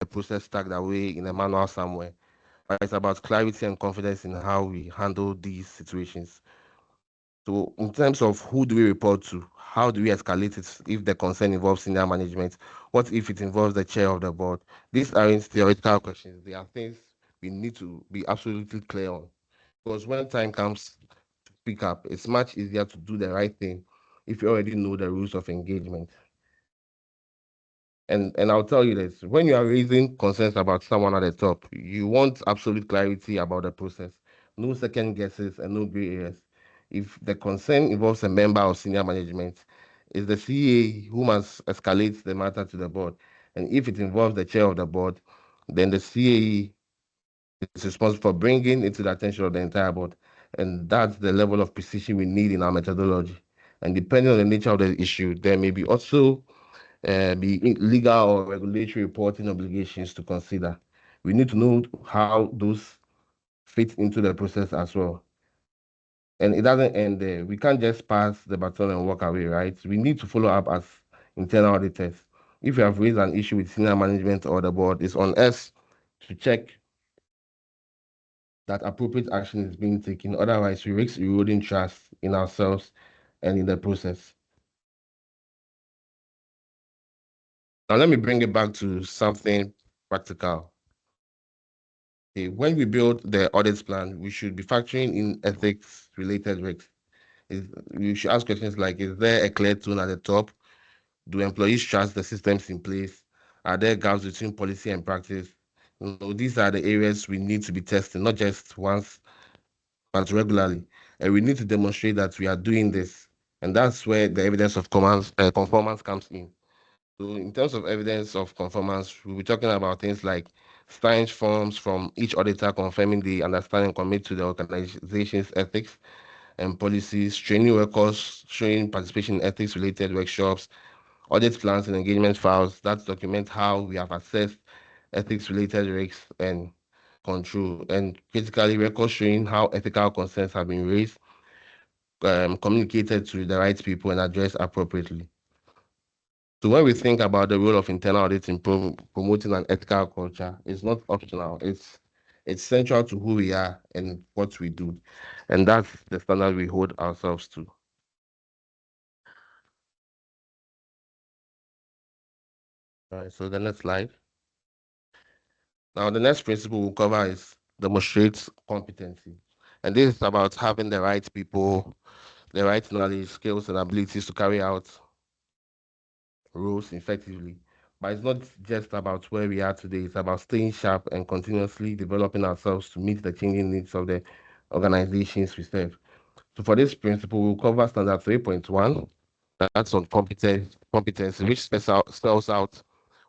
process stacked away in a manual somewhere, but it's about clarity and confidence in how we handle these situations. So, in terms of who do we report to, how do we escalate it if the concern involves senior management? What if it involves the chair of the board? These aren't theoretical questions, they are things we need to be absolutely clear on. Because when time comes to pick up, it's much easier to do the right thing if you already know the rules of engagement. And I'll tell you this, when you are raising concerns about someone at the top, you want absolute clarity about the process, no second guesses and no gray areas. If the concern involves a member of senior management, it's the CA who must escalate the matter to the board. And if it involves the chair of the board, then the CA is responsible for bringing it to the attention of the entire board. And that's the level of precision we need in our methodology. And depending on the nature of the issue, there may be also legal or regulatory reporting obligations to consider. We need to know how those fit into the process as well. And it doesn't end there. We can't just pass the baton and walk away, right? We need to follow up as internal auditors. If you have raised an issue with senior management or the board, it's on us to check that appropriate action is being taken. Otherwise, we risk eroding trust in ourselves and in the process. Now, let me bring it back to something practical. Okay, when we build the audit plan, we should be factoring in ethics related risks. You should ask questions like, is there a clear tone at the top? Do employees trust the systems in place? Are there gaps between policy and practice? These are the areas we need to be testing, not just once, but regularly. And we need to demonstrate that we are doing this. And that's where the evidence of conformance comes in. So in terms of evidence of conformance, we'll be talking about things like signed forms from each auditor confirming they understand and commit to the organization's ethics and policies, training records showing participation in ethics-related workshops, audit plans and engagement files that document how we have assessed ethics-related risks and control, and critically records showing how ethical concerns have been raised, communicated to the right people and addressed appropriately. So when we think about the role of internal audit in promoting an ethical culture, it's not optional. It's central to who we are and what we do, and that's the standard we hold ourselves to. All right. So the next slide. Now the next principle we'll cover is demonstrate competency, and this is about having the right people, the right knowledge, skills, and abilities to carry out roles effectively. But it's not just about where we are today, it's about staying sharp and continuously developing ourselves to meet the changing needs of the organizations we serve. So for this principle, we'll cover standard 3.1, that's on competency, which spells out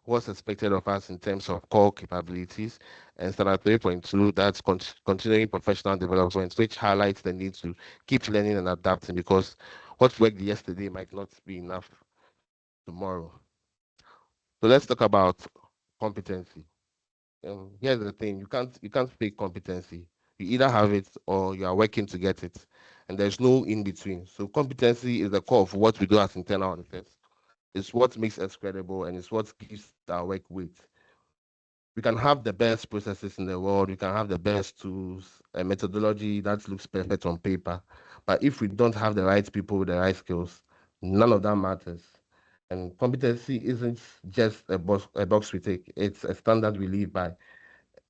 what's expected of us in terms of core capabilities, and standard 3.2, that's continuing professional development, which highlights the need to keep learning and adapting because what worked yesterday might not be enough tomorrow. So let's talk about competency. Here's the thing: you can't fake competency. You either have it or you are working to get it, and there's no in between. So competency is the core of what we do as internal auditors. It's what makes us credible, and it's what gives our work weight. We can have the best processes in the world. We can have the best tools, a methodology that looks perfect on paper, but if we don't have the right people with the right skills, none of that matters. And competency isn't just a box we take, it's a standard we live by.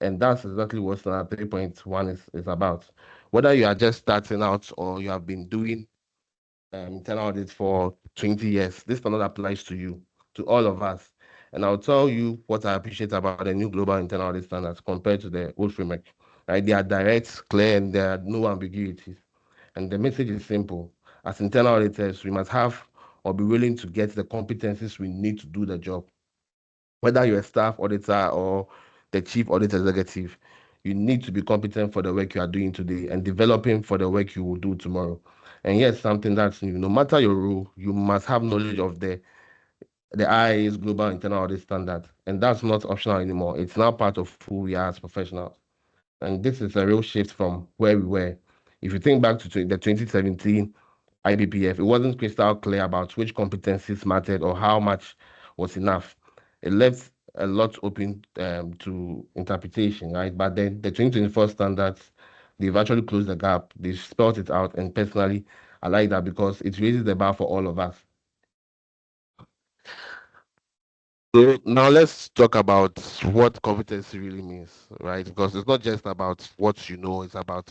And that's exactly what standard 3.1 is about. Whether you are just starting out or you have been doing internal audit for 20 years, this standard applies to you, to all of us. And I'll tell you what I appreciate about the new global internal audit standards compared to the old framework. Right? They are direct, clear, and there are no ambiguities. And the message is simple. As internal auditors, we must have or be willing to get the competencies we need to do the job. Whether you're a staff auditor or the chief audit executive, you need to be competent for the work you are doing today and developing for the work you will do tomorrow. And yes, something that's new. No matter your role, you must have knowledge of the IA's global internal audit standard. And that's not optional anymore. It's now part of who we are as professionals. And this is a real shift from where we were. If you think back to the 2017 IBPF, it wasn't crystal clear about which competencies mattered or how much was enough. It left a lot open to interpretation, right? But then the 2024 standards, they've actually closed the gap. They've spelled it out, and personally, I like that because it raises the bar for all of us. So now let's talk about what competency really means, right? Because it's not just about what you know; it's about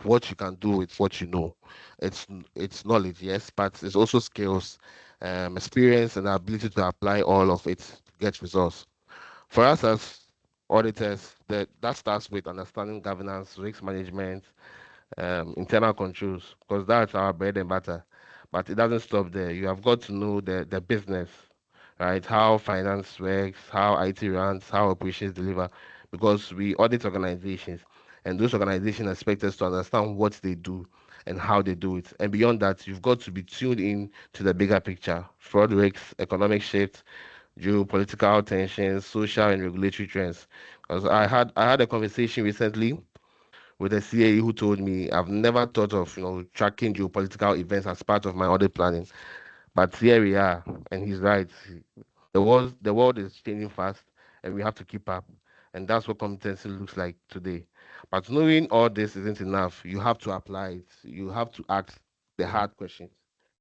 what you can do with what you know. It's knowledge, yes, but it's also skills, experience, and the ability to apply all of it to get results. For us as auditors, that starts with understanding governance, risk management, internal controls, because that's our bread and butter. But it doesn't stop there. You have got to know the business, right? How finance works, how IT runs, how operations deliver, because we audit organizations, and those organizations expect us to understand what they do and how they do it. And beyond that, you've got to be tuned in to the bigger picture: fraud risks, economic shifts, geopolitical tensions, social and regulatory trends. Because I had a conversation recently with a CAE who told me I've never thought of tracking geopolitical events as part of my audit planning, but here we are, and he's right. The world is changing fast, and we have to keep up, and that's what competency looks like today. But knowing all this isn't enough. You have to apply it. You have to ask the hard questions.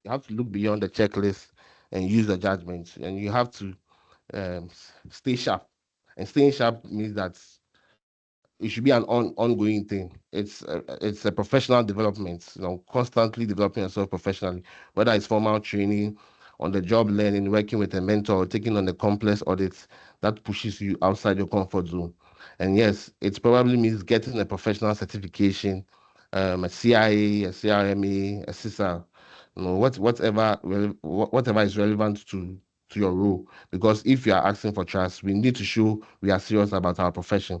You have to look beyond the checklist and use the judgment, and you have to stay sharp. And staying sharp means that it should be an ongoing thing. It's a professional development, constantly developing yourself professionally, whether it's formal training, on the job learning, working with a mentor, or taking on the complex audits that pushes you outside your comfort zone. And yes, it probably means getting a professional certification, a CIA, a CRMA, a CISA, whatever is relevant to your role. Because if you are asking for trust, we need to show we are serious about our profession.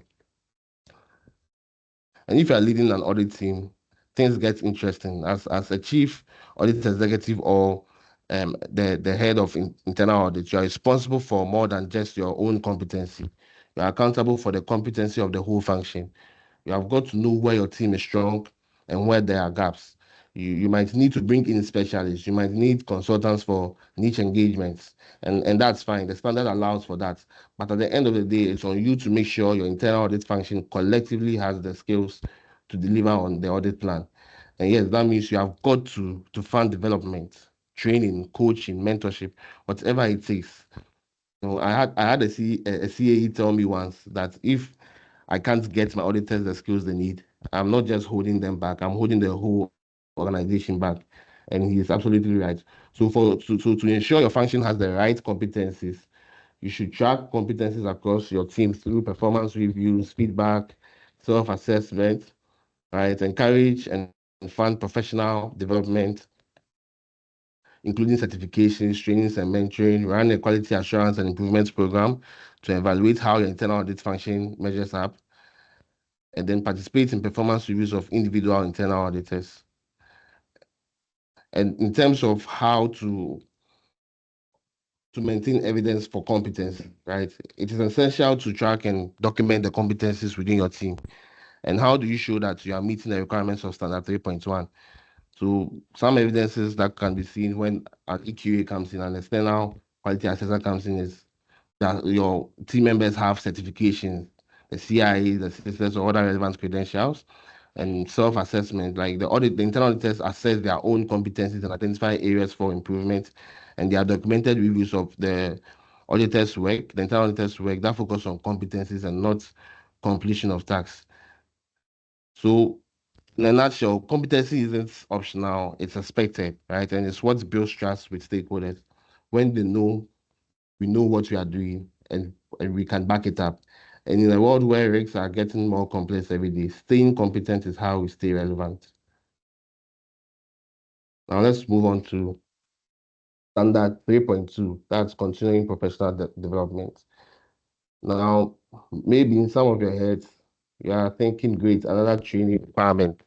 And if you are leading an audit team, things get interesting. As a chief audit executive or the head of internal audit, you are responsible for more than just your own competency. You are accountable for the competency of the whole function. You have got to know where your team is strong and where there are gaps. You might need to bring in specialists. You might need consultants for niche engagements, and that's fine. The standard allows for that. But at the end of the day, it's on you to make sure your internal audit function collectively has the skills to deliver on the audit plan. And yes, that means you have got to fund development, training, coaching, mentorship, whatever it takes. I had a CAE tell me once that if I can't get my auditors the skills they need, I'm not just holding them back, I'm holding the whole organization back. And he is absolutely right. So to ensure your function has the right competencies, you should track competencies across your team through performance reviews, feedback, self-assessment, right? Encourage and fund professional development, including certifications, trainings, and mentoring. Run a quality assurance and improvement program to evaluate how your internal audit function measures up, and then participate in performance reviews of individual internal auditors. And in terms of how to maintain evidence for competence, right? It is essential to track and document the competencies within your team. And how do you show that you are meeting the requirements of standard 3.1? So some evidences that can be seen when an EQA comes in, an external quality assessor comes in, is that your team members have certifications, the CIA, the CSS, or other relevant credentials, and self-assessment. Like the internal auditors assess their own competencies and identify areas for improvement, and there are documented reviews of the auditors' work, the internal auditors' work that focus on competencies and not completion of tasks. So in a nutshell, competency isn't optional, it's expected, right? And it's what builds trust with stakeholders. When they know we know what we are doing, and we can back it up. And in a world where risks are getting more complex every day, staying competent is how we stay relevant. Now let's move on to standard 3.2. That's continuing professional development. Now, maybe in some of your heads, you are thinking, great, another training requirement,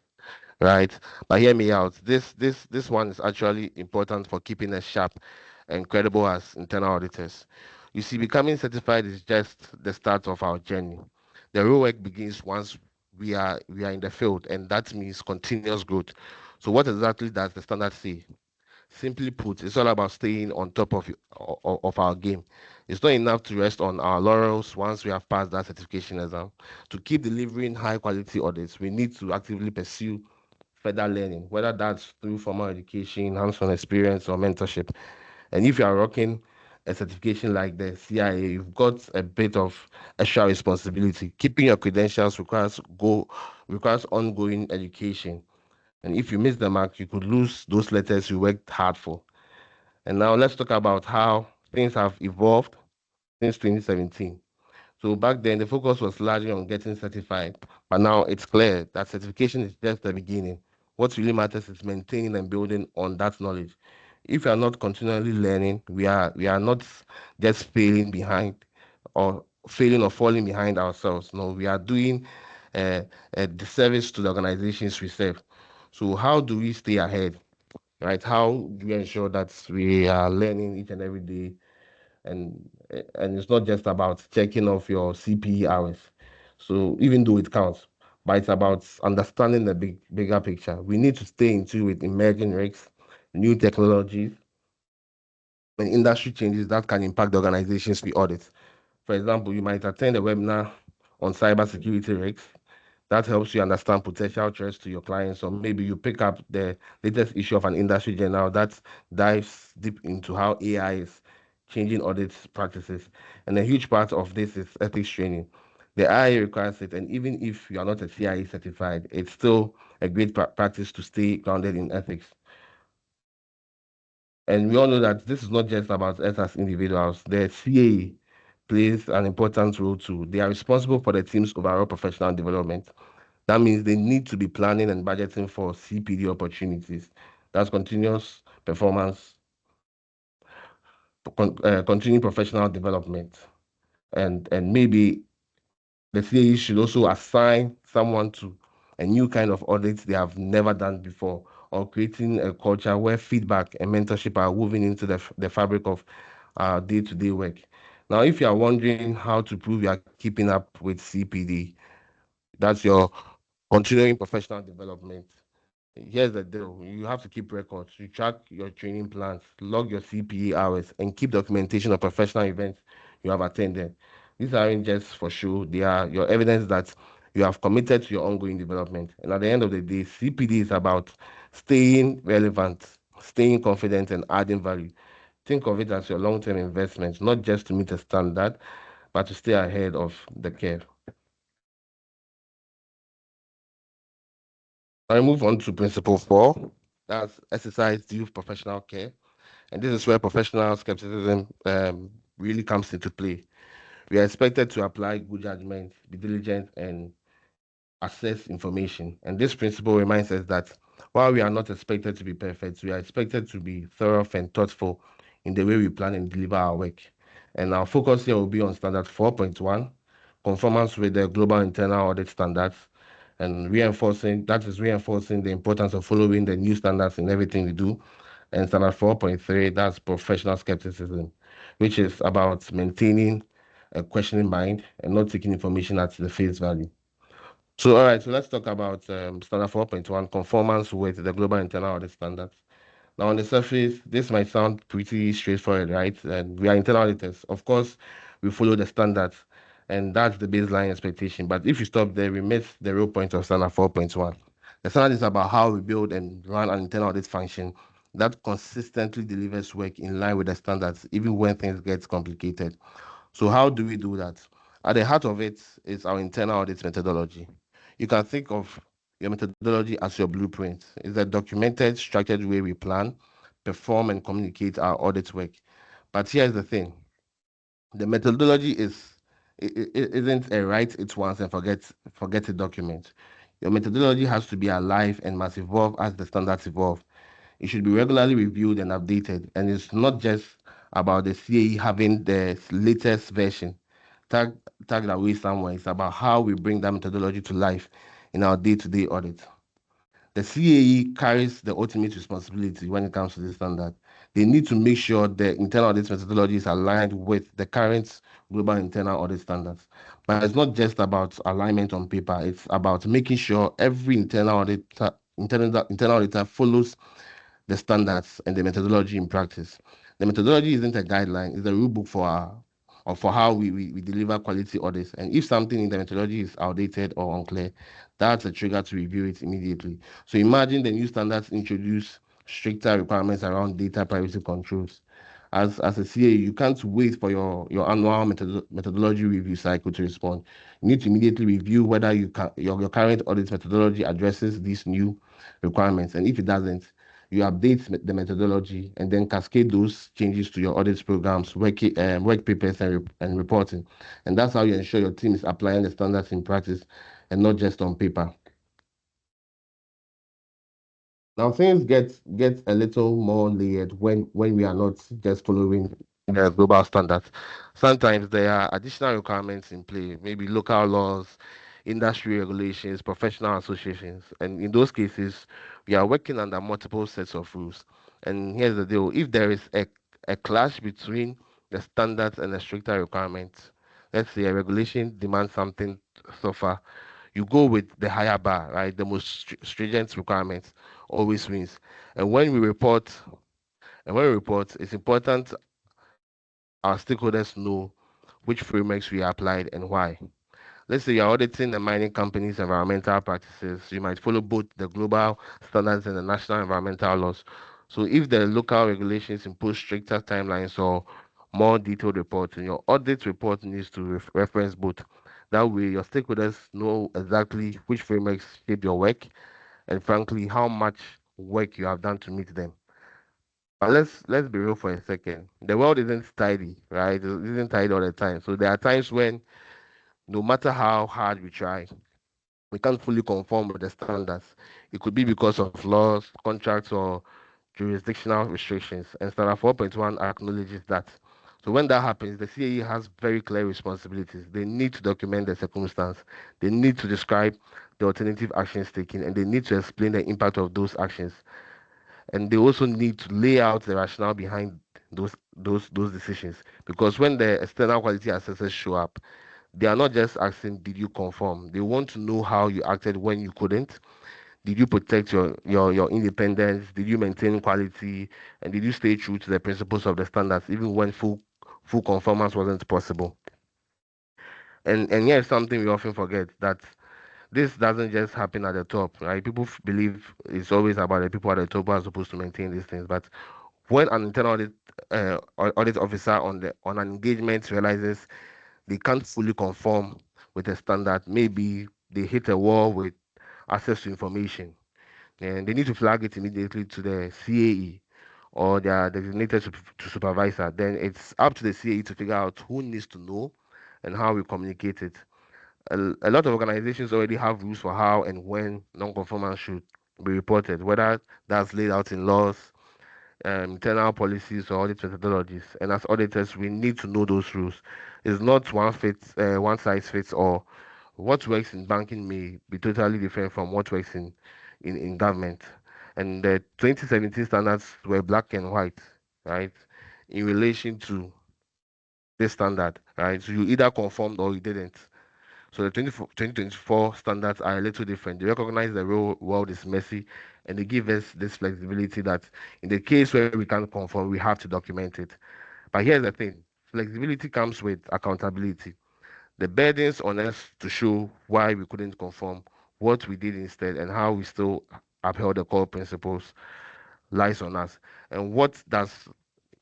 right? But hear me out. This one is actually important for keeping us sharp and credible as internal auditors. You see, becoming certified is just the start of our journey. The real work begins once we are in the field, and that means continuous growth. So, what exactly does the standard say? Simply put, it's all about staying on top of our game. It's not enough to rest on our laurels once we have passed that certification exam. To keep delivering high quality audits, we need to actively pursue further learning, whether that's through formal education, hands-on experience, or mentorship. And if you are rocking a certification like the CIA, you've got a bit of extra responsibility. Keeping your credentials requires ongoing education. And if you miss the mark, you could lose those letters you worked hard for. And now let's talk about how things have evolved since 2017. So back then, the focus was largely on getting certified, but now it's clear that certification is just the beginning. What really matters is maintaining and building on that knowledge. If we are not continually learning, we are not just failing or falling behind ourselves. No, we are doing a disservice to the organizations we serve. So how do we stay ahead? Right? How do we ensure that we are learning each and every day, and it's not just about checking off your CPE hours. So even though it counts, but it's about understanding the bigger picture. We need to stay in tune with emerging risks, new technologies, and industry changes that can impact the organizations we audit. For example, you might attend a webinar on cybersecurity risks. That helps you understand potential threats to your clients, or maybe you pick up the latest issue of an industry journal that dives deep into how AI is changing audit practices. And a huge part of this is ethics training. The IA requires it, and even if you are not a CIA certified, it's still a great practice to stay grounded in ethics. And we all know that this is not just about us as individuals. The CA plays an important role too. They are responsible for the team's overall professional development. That means they need to be planning and budgeting for CPD opportunities. That's continuous performance, continuing professional development. And maybe the CAE should also assign someone to a new kind of audit they have never done before, or creating a culture where feedback and mentorship are woven into the fabric of day-to-day work. Now, if you are wondering how to prove you are keeping up with CPD, that's your continuing professional development. Here's the deal. You have to keep records. You track your training plans, log your CPE hours, and keep documentation of professional events you have attended. These aren't just for show, they are your evidence that you have committed to your ongoing development. And at the end of the day, CPD is about staying relevant, staying confident, and adding value. Think of it as your long term investment, not just to meet a standard, but to stay ahead of the curve. I move on to principle four. That's exercise due professional care. And this is where professional skepticism really comes into play. We are expected to apply good judgment, be diligent, and assess information. And this principle reminds us that while we are not expected to be perfect, we are expected to be thorough and thoughtful in the way we plan and deliver our work. And our focus here will be on standard 4.1, conformance with the global internal audit standards, and reinforcing the importance of following the new standards in everything we do. And standard 4.3, that's professional skepticism, which is about maintaining a questioning mind and not taking information at the face value. So, all right, so let's talk about standard 4.1, conformance with the global internal audit standards. Now, on the surface, this might sound pretty straightforward, right? And we are internal auditors. Of course, we follow the standards, and that's the baseline expectation. But if you stop there, we miss the real point of standard 4.1. The standard is about how we build and run an internal audit function that consistently delivers work in line with the standards, even when things get complicated. So, how do we do that? At the heart of it is our internal audit methodology. You can think of your methodology as your blueprint. It's a documented, structured way we plan, perform, and communicate our audit work. But here's the thing: the methodology isn't a write it once and forget it document. Your methodology has to be alive and must evolve as the standards evolve. It should be regularly reviewed and updated, and it's not just about the CAE having the latest version tag tagged away somewhere. It's about how we bring that methodology to life in our day-to-day audit. The CAE carries the ultimate responsibility when it comes to this standard. They need to make sure the internal audit methodology is aligned with the current global internal audit standards. But it's not just about alignment on paper, it's about making sure every internal auditor follows the standards and the methodology in practice. The methodology isn't a guideline; it's a rule book for our or for how we deliver quality audits. And if something in the methodology is outdated or unclear, that's a trigger to review it immediately. So imagine the new standards introduce stricter requirements around data privacy controls. As a CA, you can't wait for your annual methodology review cycle to respond. You need to immediately review whether your current audit methodology addresses these new requirements. And if it doesn't, you update the methodology and then cascade those changes to your audit programs, work papers, and reporting. And that's how you ensure your team is applying the standards in practice and not just on paper. Now things get a little more layered when we are not just following the global standards. Sometimes there are additional requirements in play, maybe local laws, industry regulations, professional associations, and in those cases, we are working under multiple sets of rules. And here's the deal: if there is a clash between the standards and the stricter requirements, let's say a regulation demands something so far, you go with the higher bar, right? The most stringent requirements always wins. And when we report, it's important our stakeholders know which frameworks we applied and why. Let's say you're auditing the mining company's environmental practices. You might follow both the global standards and the national environmental laws. So if the local regulations impose stricter timelines or more detailed reporting, your audit report needs to reference both. That way, your stakeholders know exactly which frameworks shape your work and, frankly, how much work you have done to meet them. But let's be real for a second. The world isn't tidy, right? It isn't tidy all the time. So there are times when, no matter how hard we try, we can't fully conform with the standards. It could be because of laws, contracts, or jurisdictional restrictions. And Standard 4.1 acknowledges that. So when that happens, the CAE has very clear responsibilities. They need to document the circumstance. They need to describe the alternative actions taken, and they need to explain the impact of those actions. And they also need to lay out the rationale behind those decisions. Because when the external quality assessors show up, they are not just asking, did you conform? They want to know how you acted when you couldn't. Did you protect your independence? Did you maintain quality? And did you stay true to the principles of the standards, even when full conformance wasn't possible? And here's something we often forget, that this doesn't just happen at the top, right? People believe it's always about the people at the top who are supposed to maintain these things. But when an internal audit officer on an engagement realizes they can't fully conform with the standard, maybe they hit a wall with access to information, and they need to flag it immediately to the CAE or their designated to supervisor. Then it's up to the CAE to figure out who needs to know and how we communicate it. A lot of organizations already have rules for how and when non-conformance should be reported, whether that's laid out in laws, internal policies, or audit methodologies. And as auditors, we need to know those rules. It's not one size fits all. What works in banking may be totally different from what works in government. And the 2017 standards were black and white, right, in relation to this standard, right? So you either conformed or you didn't. So the 2024 standards are a little different. They recognize the real world is messy, and they give us this flexibility that in the case where we can't conform, we have to document it. But here's the thing: flexibility comes with accountability. The burdens on us to show why we couldn't conform, what we did instead, and how we still upheld the core principles lies on us. And what does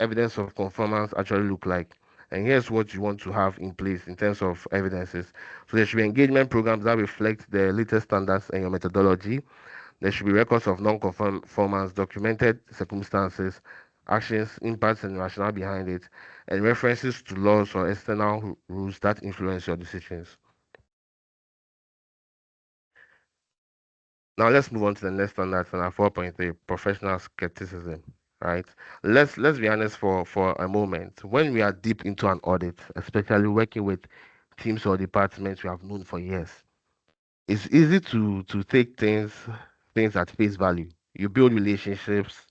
evidence of conformance actually look like? And here's what you want to have in place in terms of evidences. So there should be engagement programs that reflect the latest standards and your methodology. There should be records of non-conformance, documented circumstances, actions, impacts, and rationale behind it, and references to laws or external rules that influence your decisions. Now let's move on to the next standard, standard 4.3, professional skepticism. Right? Let's be honest for a moment. When we are deep into an audit, especially working with teams or departments we have known for years, it's easy to take things at face value. You build relationships,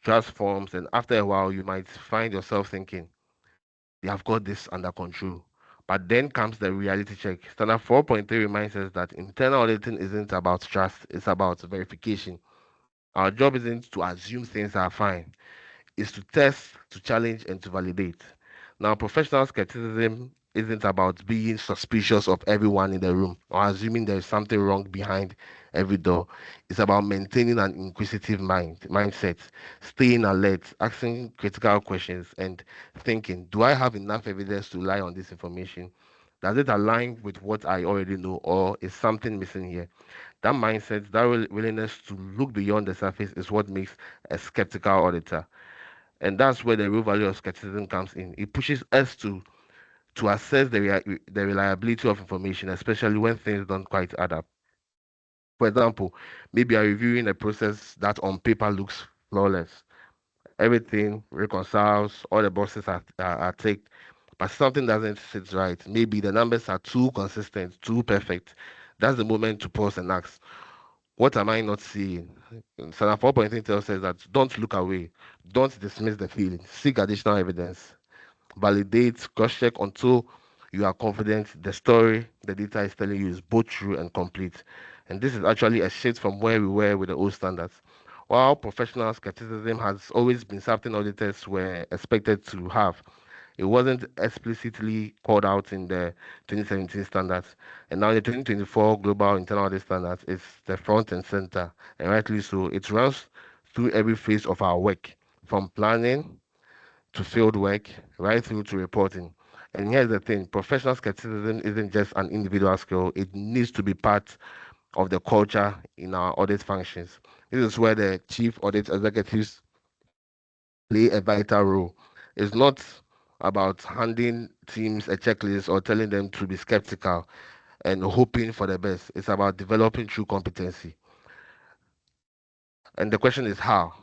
trust forms, and after a while you might find yourself thinking, they have got this under control. But then comes the reality check. Standard 4.3 reminds us that internal auditing isn't about trust, it's about verification. Our job isn't to assume things are fine, is to test, to challenge, and to validate. Now, professional skepticism isn't about being suspicious of everyone in the room or assuming there is something wrong behind every door. It's about maintaining an inquisitive mindset, staying alert, asking critical questions, and thinking, do I have enough evidence to rely on this information? Does it align with what I already know, or is something missing here? That mindset, that willingness to look beyond the surface is what makes a skeptical auditor. And that's where the real value of skepticism comes in. It pushes us to assess the reliability of information, especially when things don't quite add up. For example, maybe you're reviewing a process that on paper looks flawless. Everything reconciles, all the boxes are ticked, but something doesn't sit right. Maybe the numbers are too consistent, too perfect. That's the moment to pause and ask, what am I not seeing? Sana 4.3 tells us that don't look away, don't dismiss the feeling, seek additional evidence, validate, cross check until you are confident the story the data is telling you is both true and complete. And this is actually a shift from where we were with the old standards. While professional skepticism has always been something auditors were expected to have, it wasn't explicitly called out in the 2017 standards. And now the 2024 Global Internal Audit Standards is the front and center, and rightly so. It runs through every phase of our work, from planning to field work, right through to reporting. And here's the thing, professional skepticism isn't just an individual skill, it needs to be part of the culture in our audit functions. This is where the chief audit executives play a vital role. It's not about handing teams a checklist or telling them to be skeptical and hoping for the best. It's about developing true competency. And the question is how?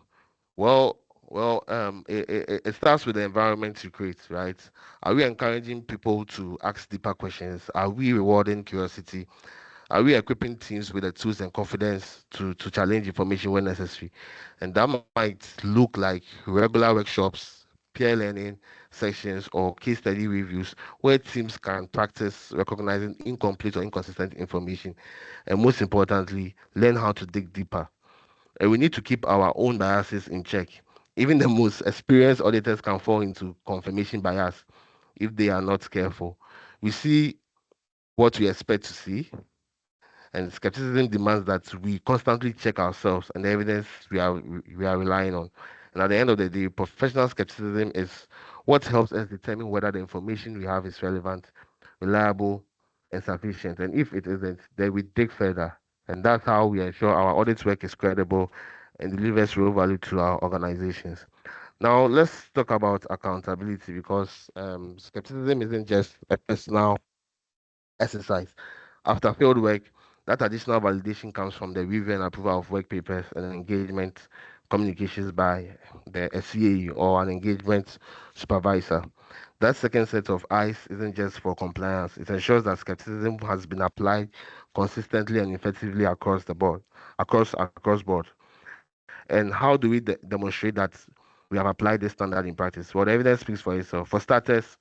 It starts with the environment you create, right? Are we encouraging people to ask deeper questions? Are we rewarding curiosity? Are we equipping teams with the tools and confidence to challenge information when necessary? And that might look like regular workshops, peer learning sessions, or case study reviews where teams can practice recognizing incomplete or inconsistent information. And most importantly, learn how to dig deeper. And we need to keep our own biases in check. Even the most experienced auditors can fall into confirmation bias if they are not careful. We see what we expect to see, and skepticism demands that we constantly check ourselves and the evidence we are relying on. And at the end of the day, professional skepticism is what helps us determine whether the information we have is relevant, reliable, and sufficient. And if it isn't, then we dig further. And that's how we ensure our audit work is credible and delivers real value to our organizations. Now, let's talk about accountability because skepticism isn't just a personal exercise. After field work, that additional validation comes from the review and approval of work papers and engagement communications by the SCA or an engagement supervisor. That second set of eyes isn't just for compliance, it ensures that skepticism has been applied consistently and effectively across the board, across board. And how do we demonstrate that we have applied this standard in practice? Well, the evidence speaks for itself. For starters,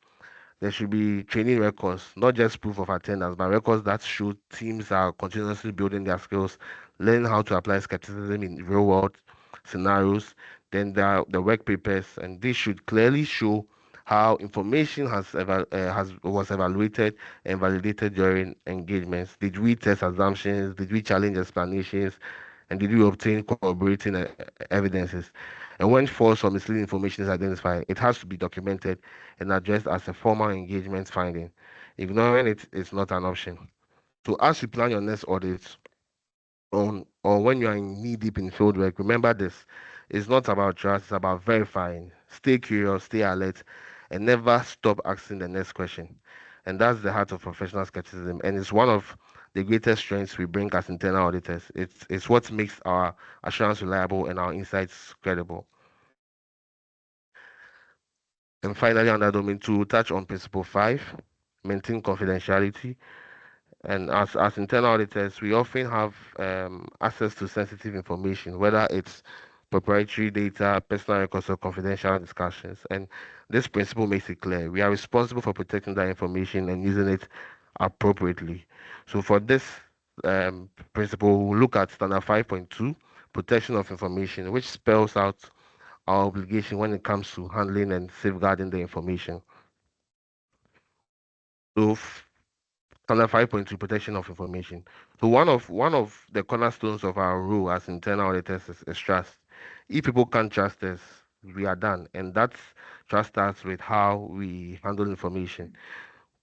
there should be training records, not just proof of attendance, but records that show teams are continuously building their skills, learning how to apply skepticism in real world scenarios. Then there are the work papers, and they should clearly show how information has was evaluated and validated during engagements. Did we test assumptions? Did we challenge explanations? And did we obtain corroborating evidences? And when false or misleading information is identified, it has to be documented and addressed as a formal engagement finding. Ignoring it is not an option. So as you plan your next audit on or when you are knee deep in field work, remember this. It's not about trust, it's about verifying. Stay curious, stay alert, and never stop asking the next question. And that's the heart of professional skepticism. And it's one of the greatest strengths we bring as internal auditors. It's what makes our assurance reliable and our insights credible. And finally, under domain two, touch on principle five, maintain confidentiality. And as internal auditors, we often have access to sensitive information, whether it's proprietary data, personal records, or confidential discussions. And this principle makes it clear we are responsible for protecting that information and using it appropriately. So for this principle, we'll look at standard 5.2, protection of information, which spells out our obligation when it comes to handling and safeguarding the information. So standard 5.2, protection of information. So one of the cornerstones of our role as internal auditors is trust. If people can't trust us, we are done. And that's trust starts with how we handle information.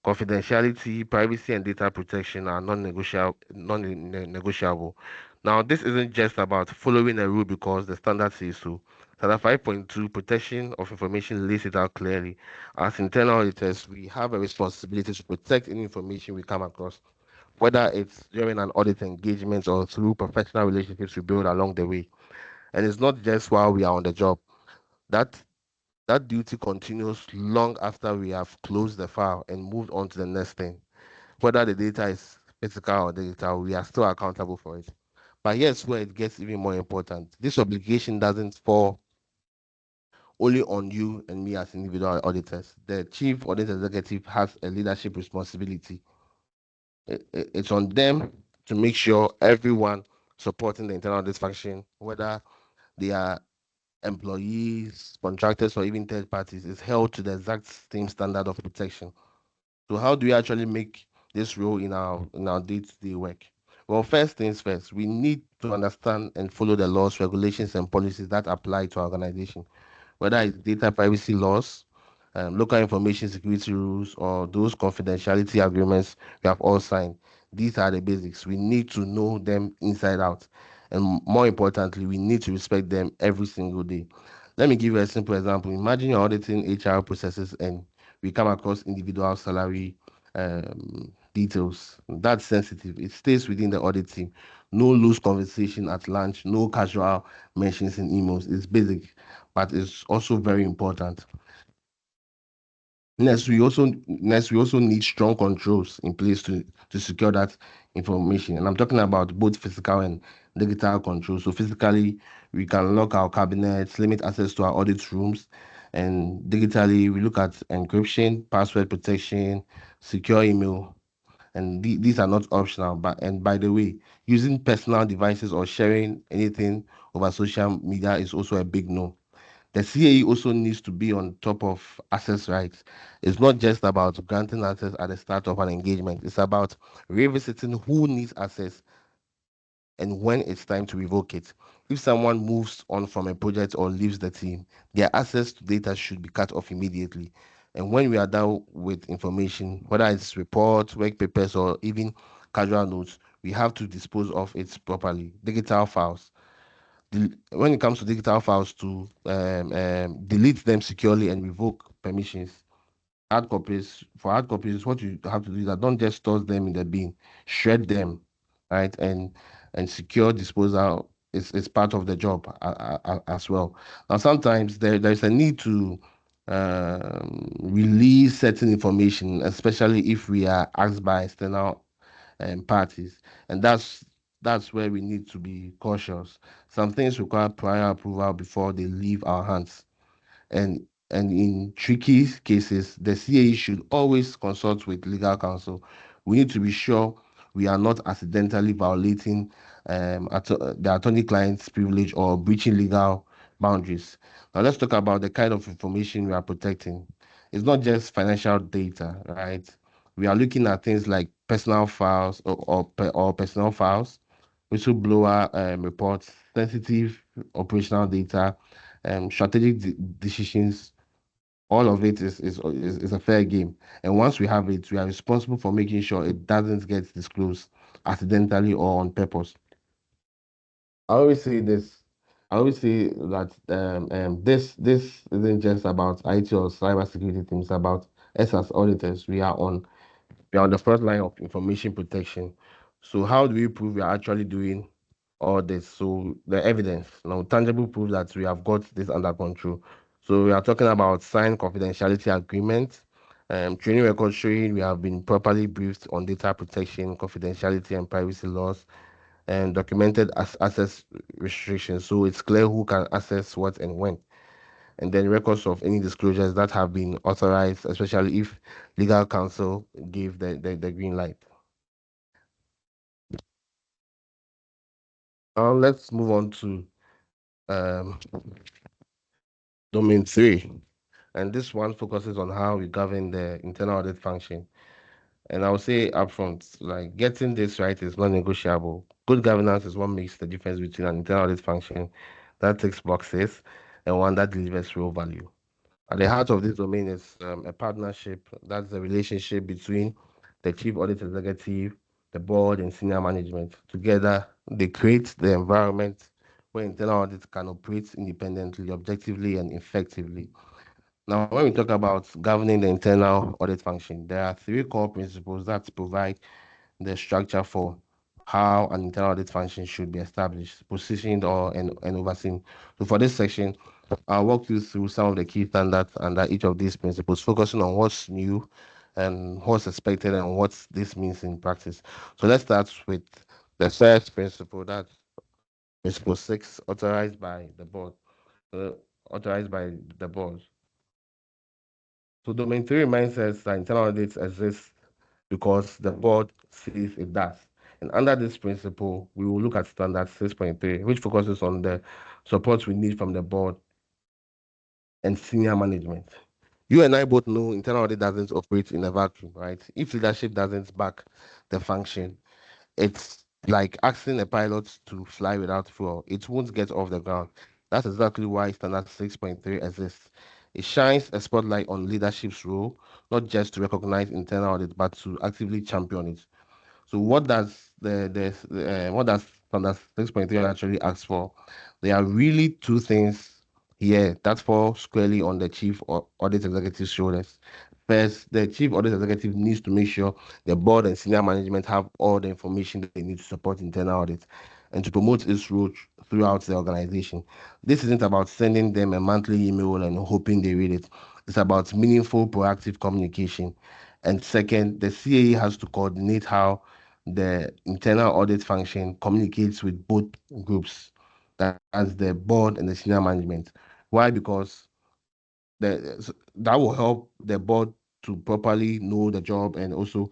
Confidentiality, privacy, and data protection are non-negotiable. Now, this isn't just about following a rule because the standard says so. Standard 5.2, protection of information, lays it out clearly. As internal auditors, we have a responsibility to protect any information we come across, whether it's during an audit engagement or through professional relationships we build along the way. And it's not just while we are on the job. That that duty continues long after we have closed the file and moved on to the next thing. Whether the data is physical or digital, we are still accountable for it. But here's where it gets even more important. This obligation doesn't fall only on you and me as individual auditors. The chief audit executive has a leadership responsibility. It's on them to make sure everyone supporting the internal audit function, whether they are employees, contractors, or even third parties, is held to the exact same standard of protection. So how do we actually make this role in our day-to-day work? Well, first things first, we need to understand and follow the laws, regulations, and policies that apply to our organization, whether it's data privacy laws, local information security rules, or those confidentiality agreements we have all signed. These are the basics. We need to know them inside out. And more importantly, we need to respect them every single day. Let me give you a simple example. Imagine you're auditing HR processes and we come across individual salary details. That's sensitive. It stays within the audit team. No loose conversation at lunch, no casual mentions in emails. It's basic, but it's also very important. Next, we also need strong controls in place to secure that information. And I'm talking about both physical and digital controls. So physically, we can lock our cabinets, limit access to our audit rooms, and digitally, we look at encryption, password protection, secure email, and these are not optional. But and by the way, using personal devices or sharing anything over social media is also a big no. The CAE also needs to be on top of access rights. It's not just about granting access at the start of an engagement. It's about revisiting who needs access and when it's time to revoke it. If someone moves on from a project or leaves the team, their access to data should be cut off immediately. And when we are done with information, whether it's reports, work papers, or even casual notes, we have to dispose of it properly. Digital files. When it comes to digital files, to delete them securely and revoke permissions. Hard copies, what you have to do is that don't just toss them in the bin, shred them, right? And secure disposal is part of the job as well. Now, sometimes there's a need to release certain information, especially if we are asked by external parties, and that's where we need to be cautious. Some things require prior approval before they leave our hands, and in tricky cases, the CAE should always consult with legal counsel. We need to be sure we are not accidentally violating the attorney-client's privilege or breaching legal boundaries. Now, let's talk about the kind of information we are protecting. It's not just financial data, right? We are looking at things like personal files or personal files, whistleblower reports, sensitive operational data, strategic decisions. All of it is a fair game. And once we have it, we are responsible for making sure it doesn't get disclosed accidentally or on purpose. I always say this. I always say that this isn't just about IT or cybersecurity teams. It's about us as auditors. We are on the front line of information protection. So how do we prove we are actually doing all this? So the evidence, tangible proof that we have got this under control. So we are talking about signed confidentiality agreements, training records showing we have been properly briefed on data protection, confidentiality, and privacy laws, and documented access restrictions. So it's clear who can access what and when, and then records of any disclosures that have been authorized, especially if legal counsel gave the green light. Let's move on to um, domain three. And this one focuses on how we govern the internal audit function. And I'll say upfront, like getting this right is non-negotiable. Good governance is what makes the difference between an internal audit function that ticks boxes and one that delivers real value. At the heart of this domain is a partnership. That's the relationship between the chief audit executive, the board, and senior management. Together, they create the environment where internal audit can operate independently, objectively, and effectively. Now, when we talk about governing the internal audit function, there are three core principles that provide the structure for how an internal audit function should be established, positioned, and overseen. So, for this section, I'll walk you through some of the key standards under each of these principles, focusing on what's new and what's expected and what this means in practice. So, let's start with the first principle, that's principle six, authorized by the board. Uh, authorized by the board. So domain three reminds us that internal audits exist because the board says it does. And under this principle, we will look at standard 6.3, which focuses on the support we need from the board and senior management. You and I both know internal audit doesn't operate in a vacuum, right? If leadership doesn't back the function, it's like asking a pilot to fly without fuel. It won't get off the ground. That's exactly why Standard 6.3 exists. It shines a spotlight on leadership's role, not just to recognize internal audit, but to actively champion it. So what does what does standard 6.3 actually ask for? There are really two things here that fall squarely on the chief audit executive's shoulders. First, the chief audit executive needs to make sure the board and senior management have all the information they need to support internal audit and to promote its role throughout the organization. This isn't about sending them a monthly email and hoping they read it. It's about meaningful, proactive communication. And second, the CAE has to coordinate how the internal audit function communicates with both groups, that's the board and the senior management. Why? Because that will help the board to properly know the job and also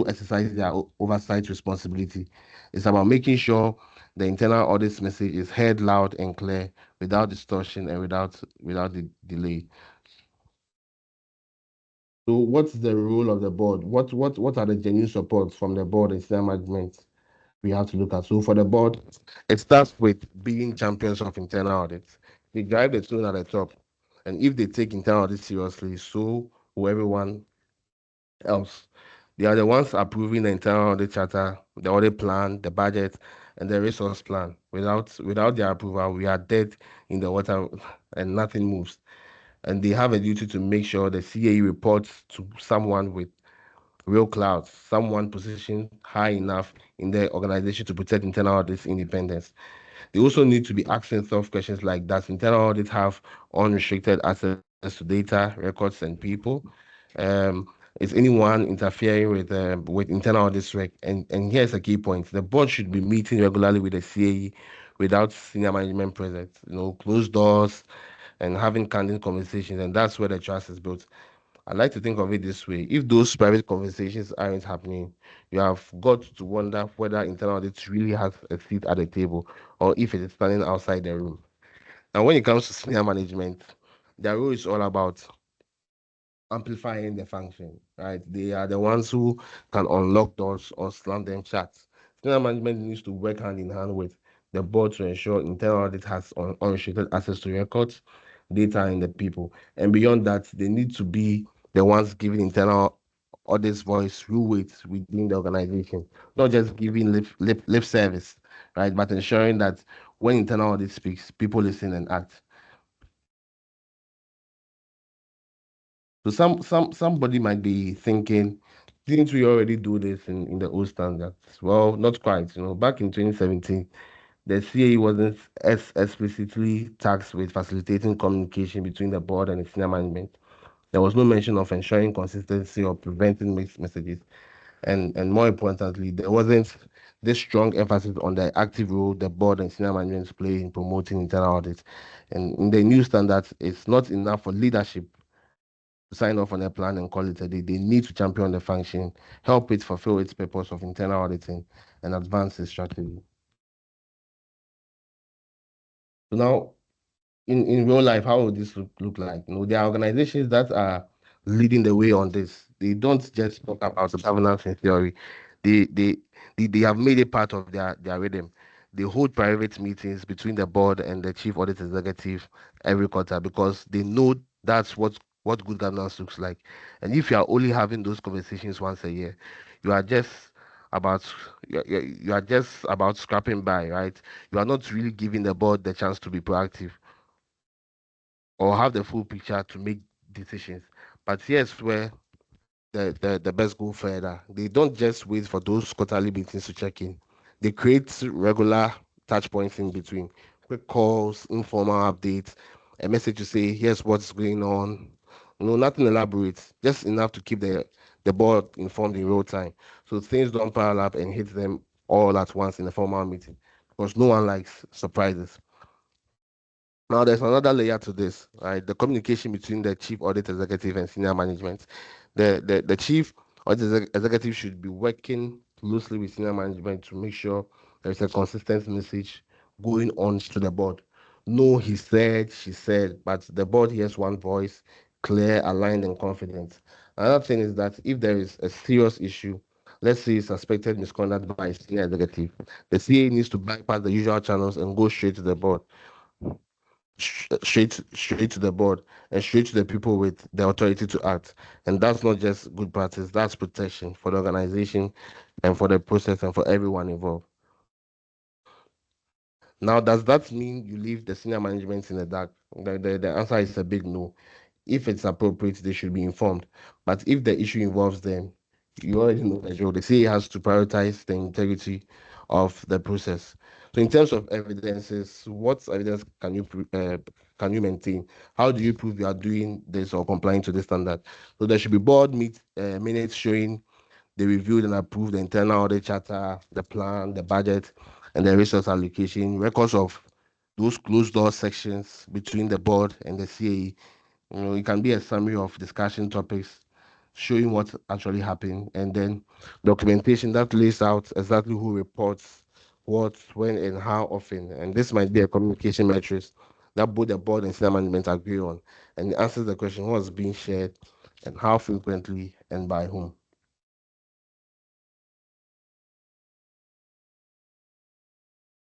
exercise their oversight responsibility. It's about making sure the internal audit message is heard loud and clear without distortion and without the delay. So what's the role of the board? What are the genuine supports from the board and senior management we have to look at? So for the board, it starts with being champions of internal audits. They drive the tune at the top. And if they take internal audit seriously, so will everyone else. They are the ones approving the internal audit charter, the audit plan, the budget, and the resource plan. Without their approval, we are dead in the water and nothing moves. And they have a duty to make sure the CAE reports to someone with real clout, someone positioned high enough in the organization to protect internal audit's independence. They also need to be asking tough questions like, does internal audit have unrestricted access to data, records, and people? Um, is anyone interfering with internal audit's rec? And here's a key point: the board should be meeting regularly with the CAE without senior management present. Closed doors and having candid conversations, and that's where the trust is built. I like to think of it this way: if those private conversations aren't happening, you have got to wonder whether internal audit really has a seat at the table or if it is standing outside the room. Now, when it comes to senior management, their role is all about amplifying the function, right? They are the ones who can unlock doors or slam them shut. Senior management needs to work hand in hand with the board to ensure internal audit has unrestricted access to records, data, and the people. And beyond that, they need to be the ones giving internal audit's voice real weight within the organization, not just giving lip service, right? But ensuring that when internal audit speaks, people listen and act. So somebody might be thinking, didn't we already do this in the old standards? Well, not quite. Back in 2017, the CAE wasn't as explicitly tasked with facilitating communication between the board and the senior management. There was no mention of ensuring consistency or preventing mixed messages. And more importantly, there wasn't this strong emphasis on the active role the board and senior management play in promoting internal audits. And in the new standards, it's not enough for leadership to sign off on a plan and call it a day. They need to champion the function, help it fulfill its purpose of internal auditing, and advance its strategy. So now in real life, how would this look like? There are organizations that are leading the way on this. They don't just talk about the governance in theory. They they they have made it part of their rhythm. They hold private meetings between the board and the chief audit executive every quarter because they know that's what good governance looks like. And if you are only having those conversations once a year, you are just about you are just about scrapping by, right? You are not really giving the board the chance to be proactive or have the full picture to make decisions. But here's where the best go further. They don't just wait for those quarterly meetings to check in. They create regular touch points in between, quick calls, informal updates, a message to say, here's what's going on. Nothing elaborate, just enough to keep the board informed in real time. So things don't pile up and hit them all at once in a formal meeting. Because no one likes surprises. Now, there's another layer to this, right? The communication between the chief audit executive and senior management. The chief audit executive should be working closely with senior management to make sure there's a consistent message going on to the board. No, he said, she said, but the board hears one voice, clear, aligned, and confident. Another thing is that if there is a serious issue, let's say suspected misconduct by a senior executive, the CA needs to bypass the usual channels and go straight to the board straight to the board and straight to the people with the authority to act. And that's not just good practice, that's protection for the organization and for the process and for everyone involved. Now, does that mean you leave the senior management in the dark? The answer is a big no. If it's appropriate, they should be informed. But if the issue involves them, you already know the drill. The CA has to prioritize the integrity of the process. So, in terms of evidences, what evidence can you maintain? How do you prove you are doing this or complying to this standard? So, there should be minutes showing they reviewed and approved the internal audit charter, the plan, the budget, and the resource allocation, records of those closed door sections between the board and the CAE. It can be a summary of discussion topics, showing what actually happened, and then documentation that lays out exactly who reports what, when, and how often. And this might be a communication matrix that both the board and senior management agree on, and it answers the question what's being shared and how frequently and by whom.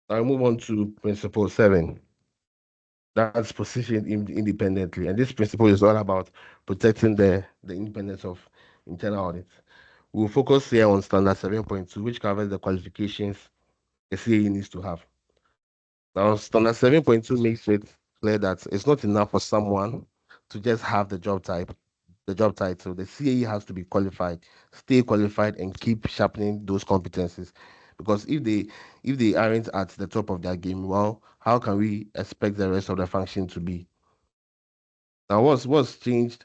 I move on to principle 7. That's positioned independently. And this principle is all about protecting the independence of internal audit. We'll focus here on standard 7.2, which covers the qualifications a CAE needs to have. Now, standard 7.2 makes it clear that it's not enough for someone to just have the job title. The CAE has to be qualified, stay qualified, and keep sharpening those competencies. Because if they aren't at the top of their game, well, how can we expect the rest of the function to be? Now, what's changed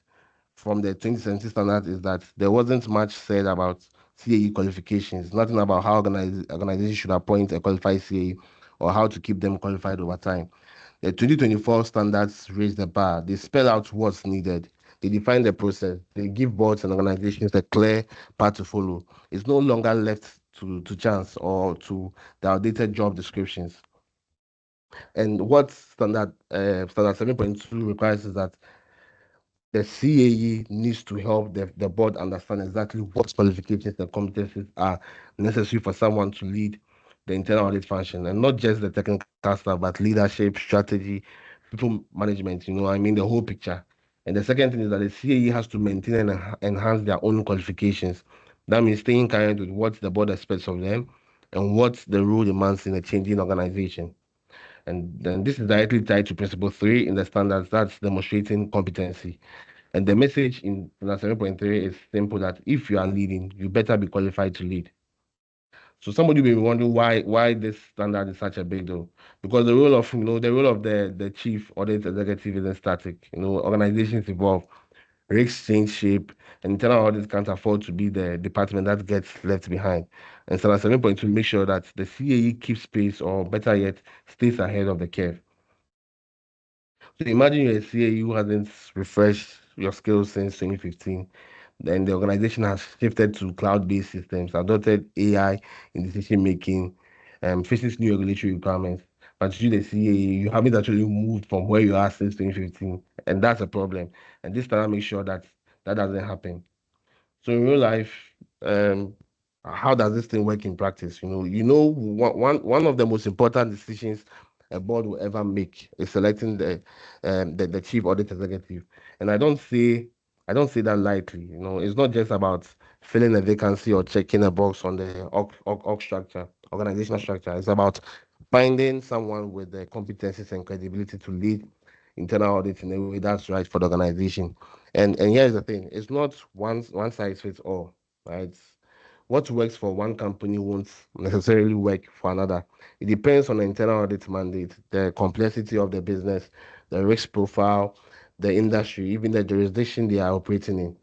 from the 2017 standard is that there wasn't much said about CAE qualifications, nothing about how organizations should appoint a qualified CAE or how to keep them qualified over time. The 2024 standards raise the bar. They spell out what's needed. They define the process. They give boards and organizations a clear path to follow. It's no longer left to chance or to the outdated job descriptions. And what standard 7.2 requires is that the CAE needs to help the board understand exactly what qualifications and competencies are necessary for someone to lead the internal audit function, and not just the technical stuff, but leadership, strategy, people management. I mean the whole picture. And the second thing is that the CAE has to maintain and enhance their own qualifications. That means staying current with what the board expects of them and what the rule demands in a changing organization. And then this is directly tied to principle 3 in the standards, that's demonstrating competency. And the message in 7.3 is simple that if you are leading, you better be qualified to lead. So somebody may be wondering why this standard is such a big deal. Because the role of the chief audit executive isn't static. Organizations evolve, risks change shape, and internal audit can't afford to be the department that gets left behind. And standard 7.2 make sure that the CAE keeps pace or better yet, stays ahead of the curve. So imagine you're a CA who hasn't refreshed your skills since 2015. Then the organization has shifted to cloud-based systems, adopted AI in decision making, faces new regulatory requirements. but you, the CAA, you haven't actually moved from where you are since 2015, and that's a problem. And this time, make sure that that doesn't happen. So in real life, um, how does this thing work in practice? One of the most important decisions a board will ever make is selecting the chief audit executive. And I don't say that lightly. It's not just about filling a vacancy or checking a box on the org structure, organizational structure. It's about finding someone with the competencies and credibility to lead internal audit in a way that's right for the organization. And here's the thing: it's not one size fits all, right? What works for one company won't necessarily work for another. It depends on the internal audit mandate, the complexity of the business, the risk profile, the industry, even the jurisdiction they are operating in.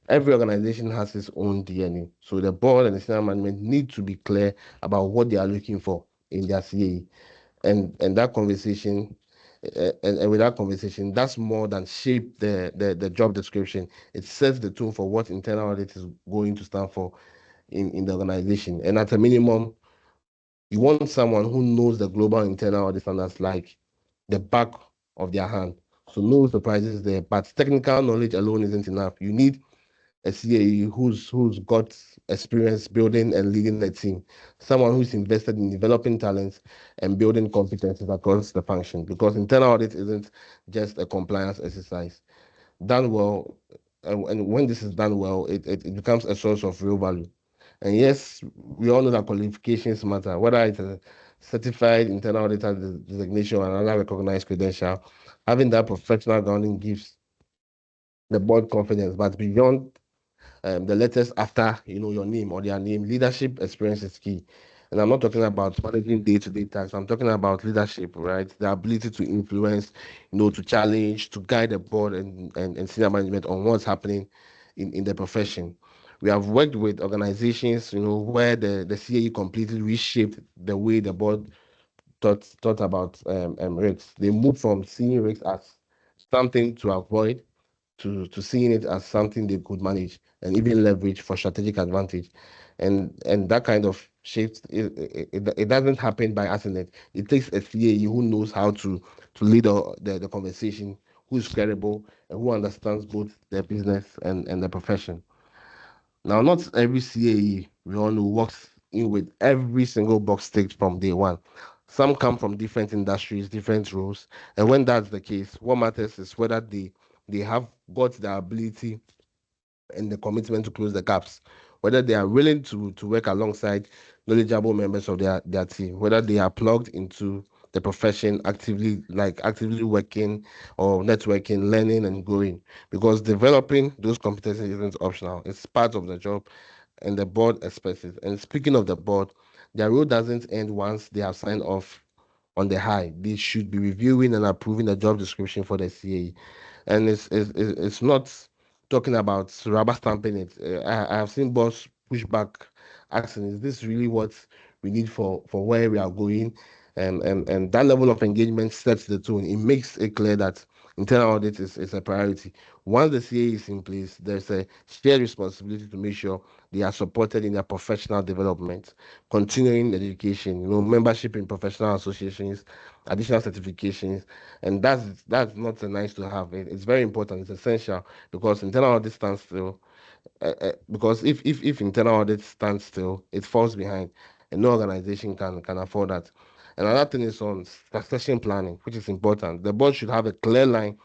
Every organization has its own DNA. So the board and the senior management need to be clear about what they are looking for in their CAE. And that conversation and with that conversation, that's more than shape the job description. It sets the tone for what internal audit is going to stand for in the organization. And at a minimum, you want someone who knows the global internal audit standards like the back of their hand. So no surprises there. But technical knowledge alone isn't enough. You need a CAE who's got experience building and leading a team, someone who's invested in developing talents and building competencies across the function. Because internal audit isn't just a compliance exercise. Done well, and when this is done well, it becomes a source of real value. And yes, we all know that qualifications matter, whether it's a certified internal auditor designation or another recognized credential. Having that professional grounding gives the board confidence. But beyond the letters after your name or their name, leadership experience is key. And I'm not talking about managing day-to-day tasks. I'm talking about leadership, right? The ability to influence, to challenge, to guide the board and senior management on what's happening in the profession. We have worked with organizations, where the CAE completely reshaped the way the board thought about risks. They moved from seeing risks as something to avoid to seeing it as something they could manage and even leverage for strategic advantage. And that kind of shift, it doesn't happen by accident. It takes a CAE who knows how to lead the conversation, who's credible, and who understands both their business and the profession. Now, not every CAE we all know works in with every single box ticked from day one. Some come from different industries, different roles, and when that's the case, what matters is whether they have got the ability and the commitment to close the gaps, whether they are willing to work alongside knowledgeable members of their team, whether they are plugged into the profession actively working or networking, learning and growing. Because developing those competencies isn't optional. It's part of the job and the board expects it. And speaking of the board, their role doesn't end once they have signed off on the high. They should be reviewing and approving the job description for the CAE. And it's not talking about rubber stamping it. I have seen boss push back, asking, "Is this really what we need for where we are going?" And that level of engagement sets the tone. It makes it clear that internal audit is a priority. Once the CA is in place, there's a shared responsibility to make sure they are supported in their professional development, continuing education, membership in professional associations, additional certifications, and that's not a nice to have. It's very important. It's essential because internal audit stands still. Because if internal audit stands still, it falls behind, and no organization can afford that. Another thing is on succession planning, which is important. The board should have a clear line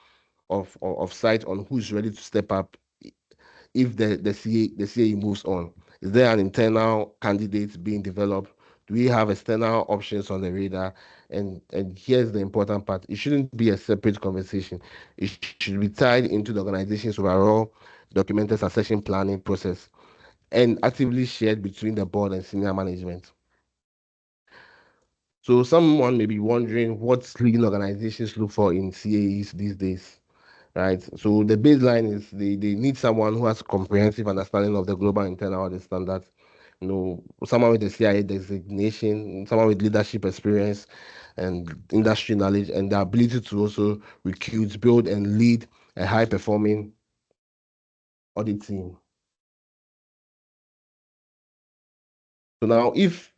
of sight on who's ready to step up if the CA moves on. Is there an internal candidate being developed? Do we have external options on the radar? And here's the important part: it shouldn't be a separate conversation. It should be tied into the organization's overall documented succession planning process and actively shared between the board and senior management. So someone may be wondering what leading organizations look for in CAEs these days, right? So the baseline is they need someone who has comprehensive understanding of the global internal audit standards, someone with a CIA designation, someone with leadership experience and industry knowledge, and the ability to also recruit, build, and lead a high performing audit team. So now, if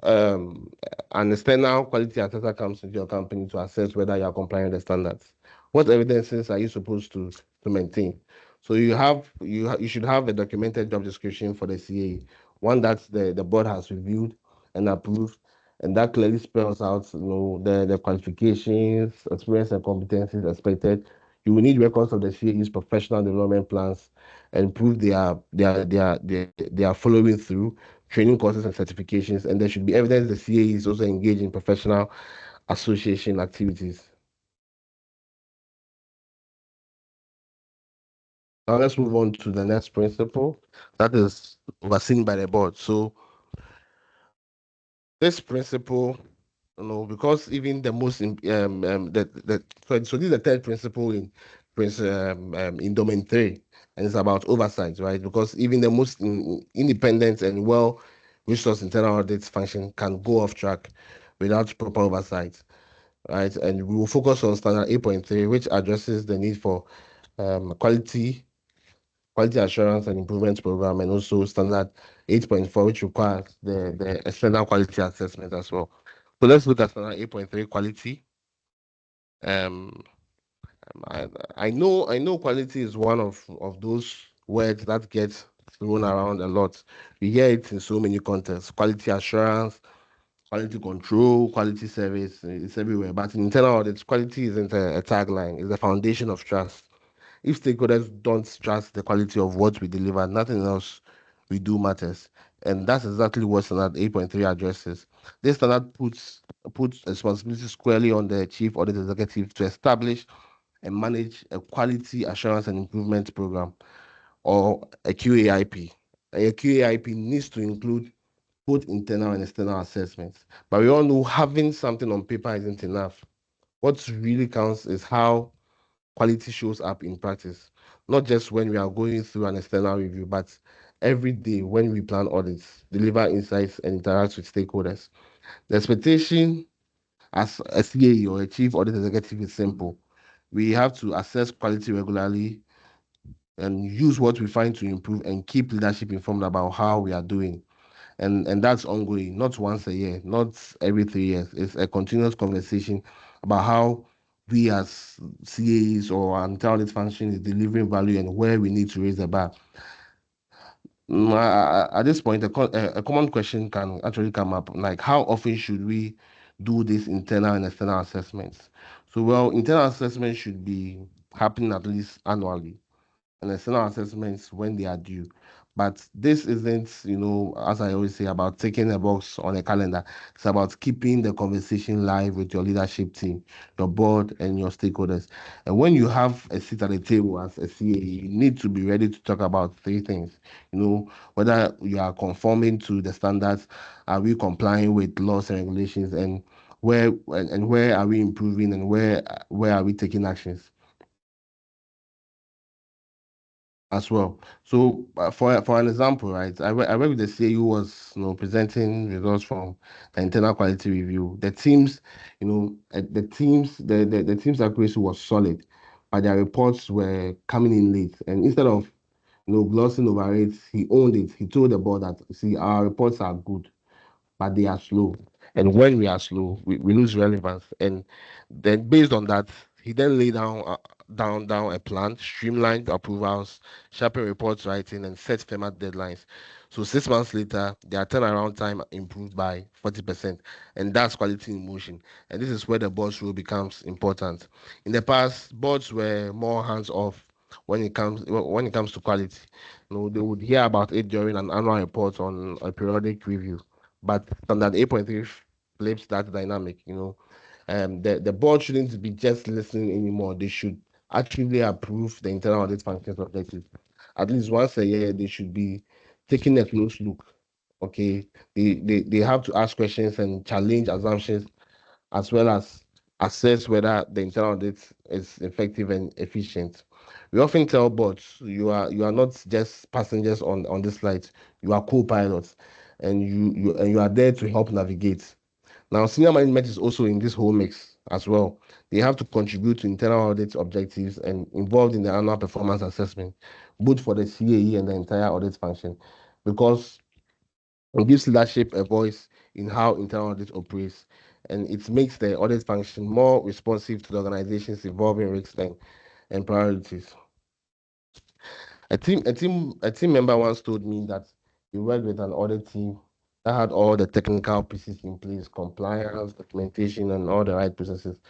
um, an external quality assessor comes into your company to assess whether you are complying with the standards. What evidences are you supposed to maintain? So you should have a documented job description for the CA, one that the board has reviewed and approved, and that clearly spells out the qualifications, experience, and competencies expected. You will need records of the CA's professional development plans and prove they are following through training courses and certifications, and there should be evidence the CA is also engaged in professional association activities. Now let's move on to the next principle that is overseen by the board. So this principle, because even the most so this is the third principle in domain three, and it's about oversight, right? Because even the most independent and well resourced internal audit function can go off track without proper oversight, right? And we will focus on standard 8.3, which addresses the need for quality assurance and improvement program, and also standard 8.4, which requires the external quality assessment as well. So let's look at standard 8.3 quality. Um, I, I know quality is one of those words that gets thrown around a lot. We hear it in so many contexts: quality assurance, quality control, quality service. It's everywhere. But in internal audits, quality isn't a tagline; it's the foundation of trust. If stakeholders don't trust the quality of what we deliver, nothing else we do matters. And that's exactly what standard 8.3 addresses. This standard puts responsibility squarely on the chief audit executive to establish and manage a quality assurance and improvement program, or a QAIP. A QAIP needs to include both internal and external assessments. But we all know having something on paper isn't enough. What really counts is how quality shows up in practice, not just when we are going through an external review, but every day when we plan audits, deliver insights, and interact with stakeholders. The expectation as a CA or a chief audit executive is simple. We have to assess quality regularly and use what we find to improve and keep leadership informed about how we are doing. And that's ongoing, not once a year, not every 3 years. It's a continuous conversation about how we as CAs or our internal audit function is delivering value and where we need to raise the bar. At this point, a common question can actually come up, like how often should we do this internal and external assessments? So, well, internal assessments should be happening at least annually, and external assessments when they are due. But this isn't, as I always say, about ticking a box on a calendar. It's about keeping the conversation live with your leadership team, your board, and your stakeholders. And when you have a seat at the table as a CA, you need to be ready to talk about three things. Whether you are conforming to the standards, are we complying with laws and regulations, and where are we improving, and where are we taking actions as well. So, for an example, right, I work with the CA who was presenting results from the internal quality review. The team's accuracy was solid, but their reports were coming in late. And instead of glossing over it, he owned it. He told the board that, see, our reports are good, but they are slow. And when we are slow, we lose relevance. And then based on that, he then laid down a plan, streamlined approvals, sharpen reports writing, and set firmer deadlines. So 6 months later, their turnaround time improved by 40%. And that's quality in motion. And this is where the board's role becomes important. In the past, boards were more hands off when it comes to quality. They would hear about it during an annual report on a periodic review, but standard 8.3 flips that dynamic. The board shouldn't be just listening anymore. They should actively approve the internal audit functions objectives. At least once a year, they should be taking a close look. Okay, they have to ask questions and challenge assumptions, as well as assess whether the internal audit is effective and efficient. We often tell boards, you are not just passengers on this flight, you are co-pilots, and you are there to help navigate. Now, senior management is also in this whole mix as well. They have to contribute to internal audit objectives and involved in the annual performance assessment, both for the CAE and the entire audit function, because and gives leadership a voice in how internal audit operates. And it makes the audit function more responsive to the organization's evolving risks and priorities. A team member once told me that he worked with an audit team that had all the technical pieces in place, compliance, documentation, and all the right processes.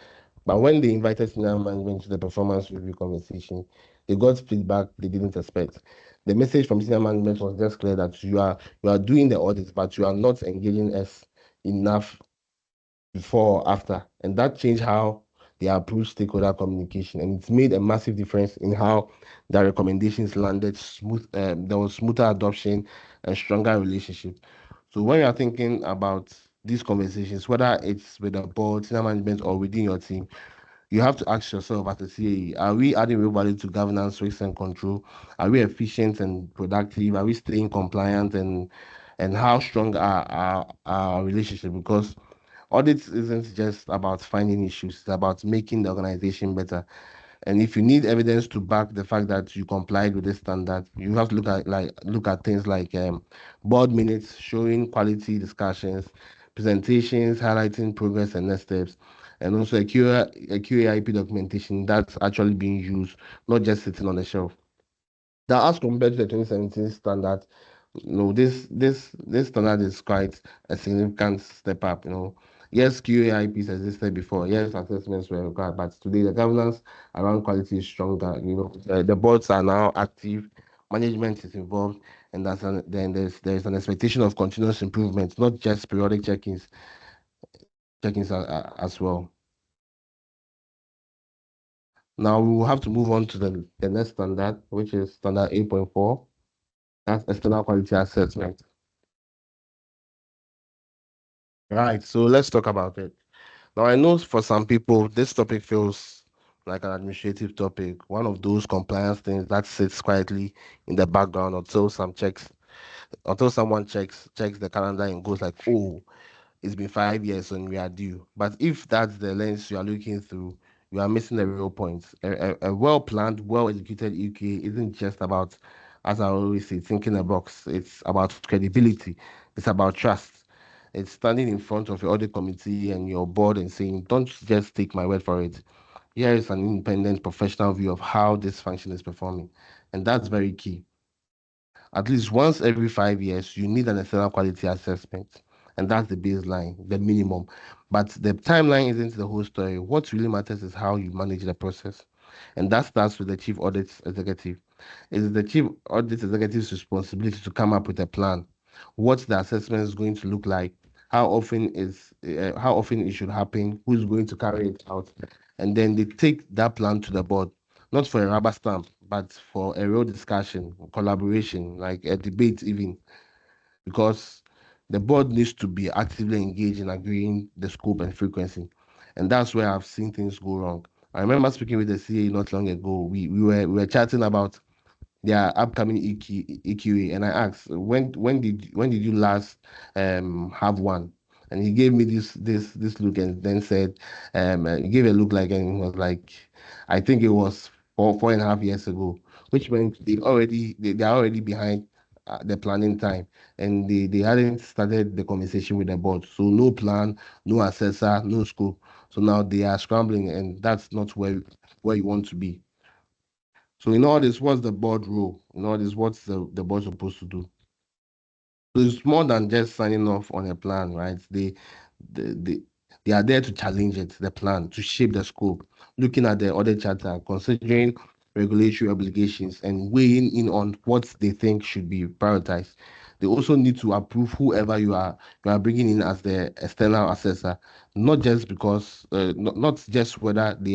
But when they invited senior management to the performance review conversation, they got feedback they didn't expect. The message from senior management was just clear that you are doing the audit, but you are not engaging us enough before or after. And that changed how they approach stakeholder communication. And it's made a massive difference in how their recommendations landed smooth. There was smoother adoption and stronger relationship. So when you are thinking about these conversations, whether it's with the board, senior management, or within your team, you have to ask yourself as a CAE, are we adding real value to governance, risk, and control? Are we efficient and productive? Are we staying compliant? And how strong are our relationship? Because audit isn't just about finding issues, it's about making the organization better. And if you need evidence to back the fact that you complied with this standard, you have to look at things like board minutes showing quality discussions, presentations highlighting progress and next steps, and also a QAIP documentation that's actually being used, not just sitting on the shelf. Now, as compared to the 2017 standard, this standard is quite a significant step up. Yes, QAIPs existed before. Yes, assessments were required, but today the governance around quality is stronger. The boards are now active, management is involved, and then there's an expectation of continuous improvement, not just periodic check-ins as well. Now we will have to move on to the next standard, which is standard 8.4. That's external quality assessment. Right. So let's talk about it. Now, I know for some people, this topic feels like an administrative topic, one of those compliance things that sits quietly in the background until someone checks the calendar and goes like, "Oh, it's been 5 years and we are due." But if that's the lens you are looking through, you are missing the real point. A well-planned, well-executed EQA isn't just about, as I always say, thinking a box. It's about credibility. It's about trust. It's standing in front of your audit committee and your board and saying, "Don't just take my word for it. Here is an independent professional view of how this function is performing." And that's very key. At least once every 5 years, you need an external quality assessment. And that's the baseline, the minimum. But the timeline isn't the whole story. What really matters is how you manage the process. And that starts with the chief audit executive. It is the chief audit executive's responsibility to come up with a plan. What the assessment is going to look like, how often it should happen, who is going to carry it out, and then they take that plan to the board, not for a rubber stamp, but for a real discussion, collaboration, like a debate even, because the board needs to be actively engaged in agreeing the scope and frequency, and that's where I've seen things go wrong. I remember speaking with the CA not long ago. We were chatting about their upcoming EQA, and I asked, when did you last have one? And he gave me this look and then said, he gave a look like, and he was like, I think it was 4.5 years ago, which meant they are already behind the planning time, and they hadn't started the conversation with the board. So no plan, no assessor, no scope. So now they are scrambling, and that's not where you want to be. So in all this, what's the board role? In all this, what's the board supposed to do? So it's more than just signing off on a plan, right? They, they, they are there to challenge it, the plan, to shape the scope, looking at the audit charter, considering regulatory obligations, and weighing in on what they think should be prioritized. They also need to approve whoever you are bringing in as the external assessor, not just because, not just whether they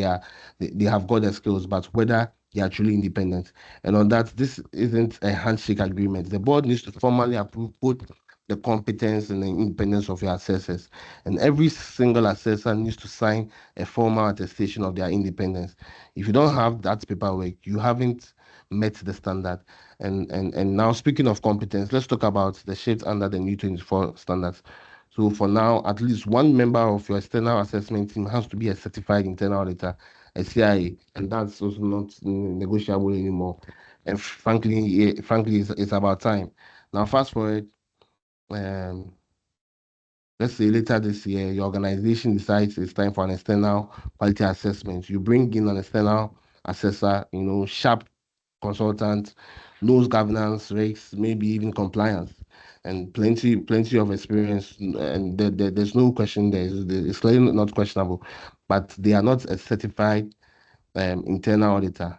have got the skills, but whether they are truly independent. And on that, this isn't a handshake agreement. The board needs to formally approve both the competence and the independence of your assessors. And every single assessor needs to sign a formal attestation of their independence. If you don't have that paperwork, you haven't met the standard. And now, speaking of competence, let's talk about the shaped under the new 24 standards. So for now, at least one member of your external assessment team has to be a certified internal auditor, a CIA, and that's also not negotiable anymore. And frankly, it's about time. Now, fast forward. um, let's say later this year, your organization decides it's time for an external quality assessment. You bring in an external assessor, sharp consultant, knows governance, risks, maybe even compliance, and plenty of experience. And there's no question there. It's clearly not questionable, but they are not a certified internal auditor,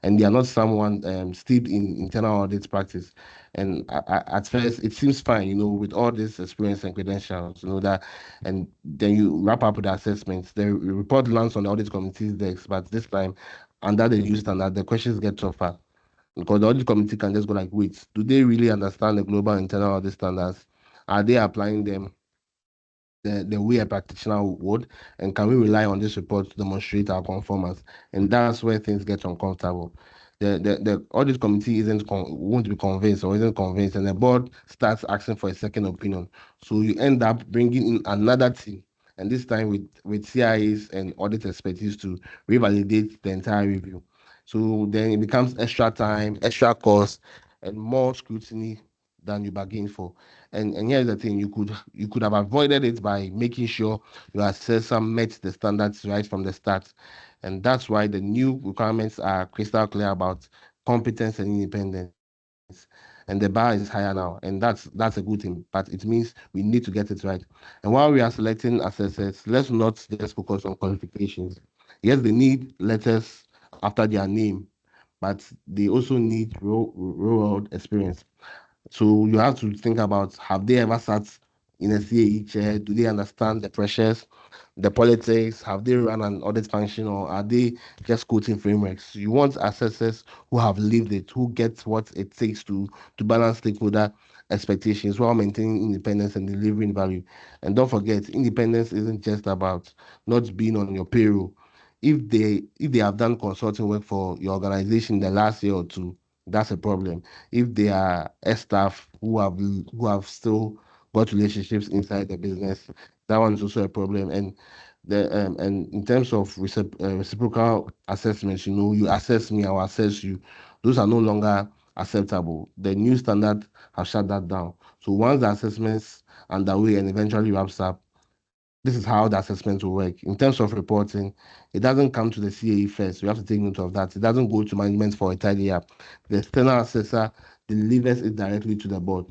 and they are not someone steeped in internal audit practice. And at first, it seems fine, with all this experience and credentials, that, and then you wrap up with the assessments. The report lands on the audit committee's desk, but this time, under the new standard, the questions get tougher because the audit committee can just go like, wait, do they really understand the global internal audit standards? Are they applying them the way a practitioner would, and can we rely on this report to demonstrate our conformance? And that's where things get uncomfortable. The audit committee won't be convinced or isn't convinced, and the board starts asking for a second opinion. So you end up bringing in another team, and this time with CIAs and audit expertise to revalidate the entire review. So then it becomes extra time, extra cost, and more scrutiny than you bargained for. And here's the thing: you could have avoided it by making sure your assessor met the standards right from the start. And that's why the new requirements are crystal clear about competence and independence. And the bar is higher now. And that's a good thing. But it means we need to get it right. And while we are selecting assessors, let's not just focus on qualifications. Yes, they need letters after their name, but they also need real world experience. So you have to think about, have they ever sat in a CAE chair? Do they understand the pressures, the politics? Have they run an audit function, or are they just quoting frameworks? You want assessors who have lived it, who get what it takes to balance stakeholder expectations while maintaining independence and delivering value. And don't forget, independence isn't just about not being on your payroll. If they have done consulting work for your organization the last year or two, that's a problem. If they are staff who have still got relationships inside the business, that one's also a problem. And in terms of reciprocal assessments, you assess me, I'll assess you. Those are no longer acceptable. The new standard have shut that down. So once the assessments underway and eventually wraps up, this is how the assessment will work. In terms of reporting, it doesn't come to the CAE first. You have to take note of that. It doesn't go to management for a tidy up. The external assessor delivers it directly to the board,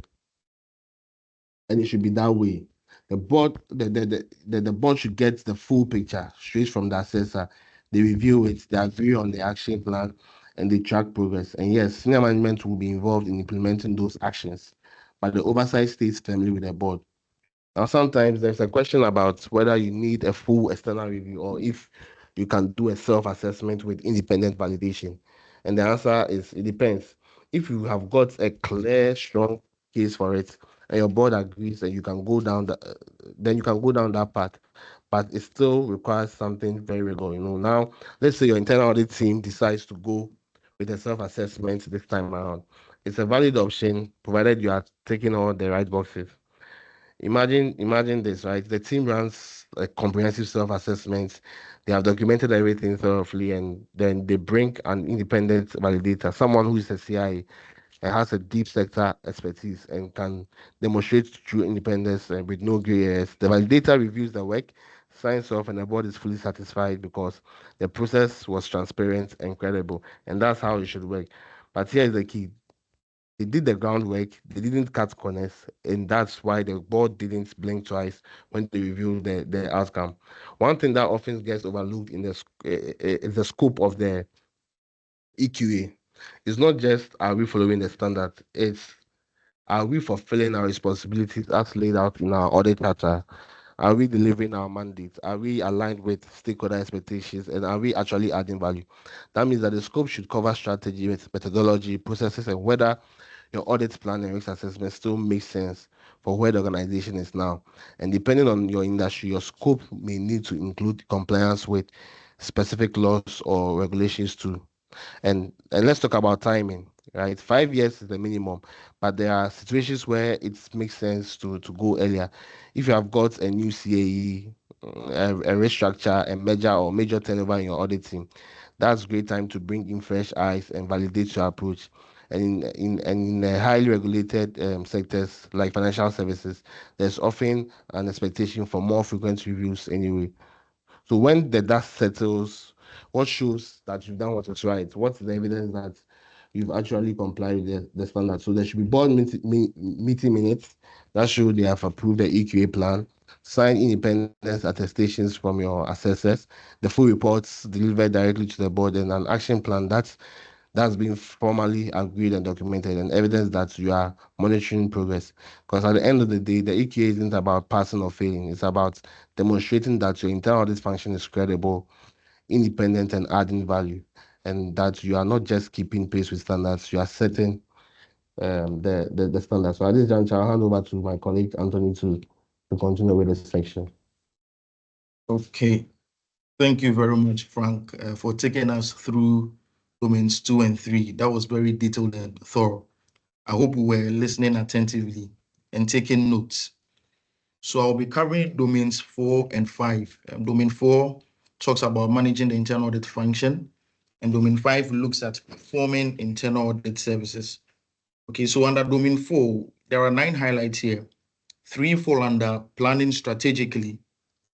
and it should be that way. The board should get the full picture straight from the assessor. They review it, they agree on the action plan, and they track progress. And yes, senior management will be involved in implementing those actions, but the oversight stays firmly with the board. Now, sometimes there's a question about whether you need a full external review or if you can do a self assessment with independent validation. And the answer is it depends. If you have got a clear, strong case for it, and your board agrees, and you can go down then you can go down that path. But it still requires something very regular. Now, let's say your internal audit team decides to go with a self assessment this time around. It's a valid option provided you are taking all the right boxes. Imagine this, right? The team runs a comprehensive self-assessment. They have documented everything thoroughly, and then they bring an independent validator, someone who is a CIA and has a deep sector expertise and can demonstrate true independence and with no gray areas. The validator reviews the work, signs off, and the board is fully satisfied because the process was transparent and credible, and that's how it should work. But here is the key: they did the groundwork, they didn't cut corners, and that's why the board didn't blink twice when they reviewed the outcome. One thing that often gets overlooked is the scope of the EQA. It's not just are we following the standard, it's are we fulfilling our responsibilities as laid out in our audit charter? Are we delivering our mandate? Are we aligned with stakeholder expectations? And are we actually adding value? That means that the scope should cover strategy, methodology, processes, and whether your audit plan and risk assessment still makes sense for where the organization is now. And depending on your industry, your scope may need to include compliance with specific laws or regulations too. And let's talk about timing, right? 5 years is the minimum, but there are situations where it makes sense to go earlier. If you have got a new CAE, a restructure, a major turnover in your audit team, that's great time to bring in fresh eyes and validate your approach. And in highly regulated sectors like financial services, there's often an expectation for more frequent reviews anyway. So when the dust settles, what shows that you've done what is right? What's the evidence that you've actually complied with the standard? So there should be board meeting minutes that show they have approved the EQA plan, signed independence attestations from your assessors, the full reports delivered directly to the board, and an action plan that's been formally agreed and documented, and evidence that you are monitoring progress. Because at the end of the day, the EQA isn't about passing or failing. It's about demonstrating that your internal audit function is credible, independent, and adding value, and that you are not just keeping pace with standards, you are setting the standards. So at this juncture, I'll hand over to my colleague Anthony to continue with this section. Okay. Thank you very much, Frank, for taking us through domains 2 and 3. That was very detailed and thorough. I hope we were listening attentively and taking notes. So I'll be covering domains 4 and 5. Domain 4 talks about managing the internal audit function, and domain 5 looks at performing internal audit services. Okay, so under domain 4, there are 9 highlights here. 3 fall under planning strategically,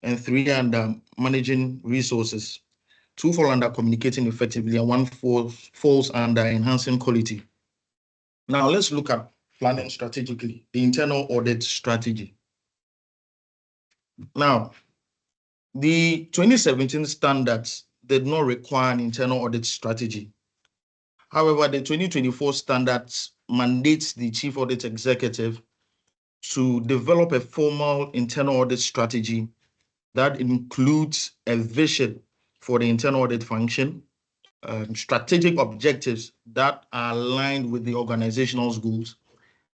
and 3 under managing resources. 2 fall under communicating effectively, and 1 falls under enhancing quality. Now let's look at planning strategically, the internal audit strategy. Now, the 2017 standards did not require an internal audit strategy. However, the 2024 standards mandates the chief audit executive to develop a formal internal audit strategy that includes a vision for the internal audit function, strategic objectives that are aligned with the organization's goals,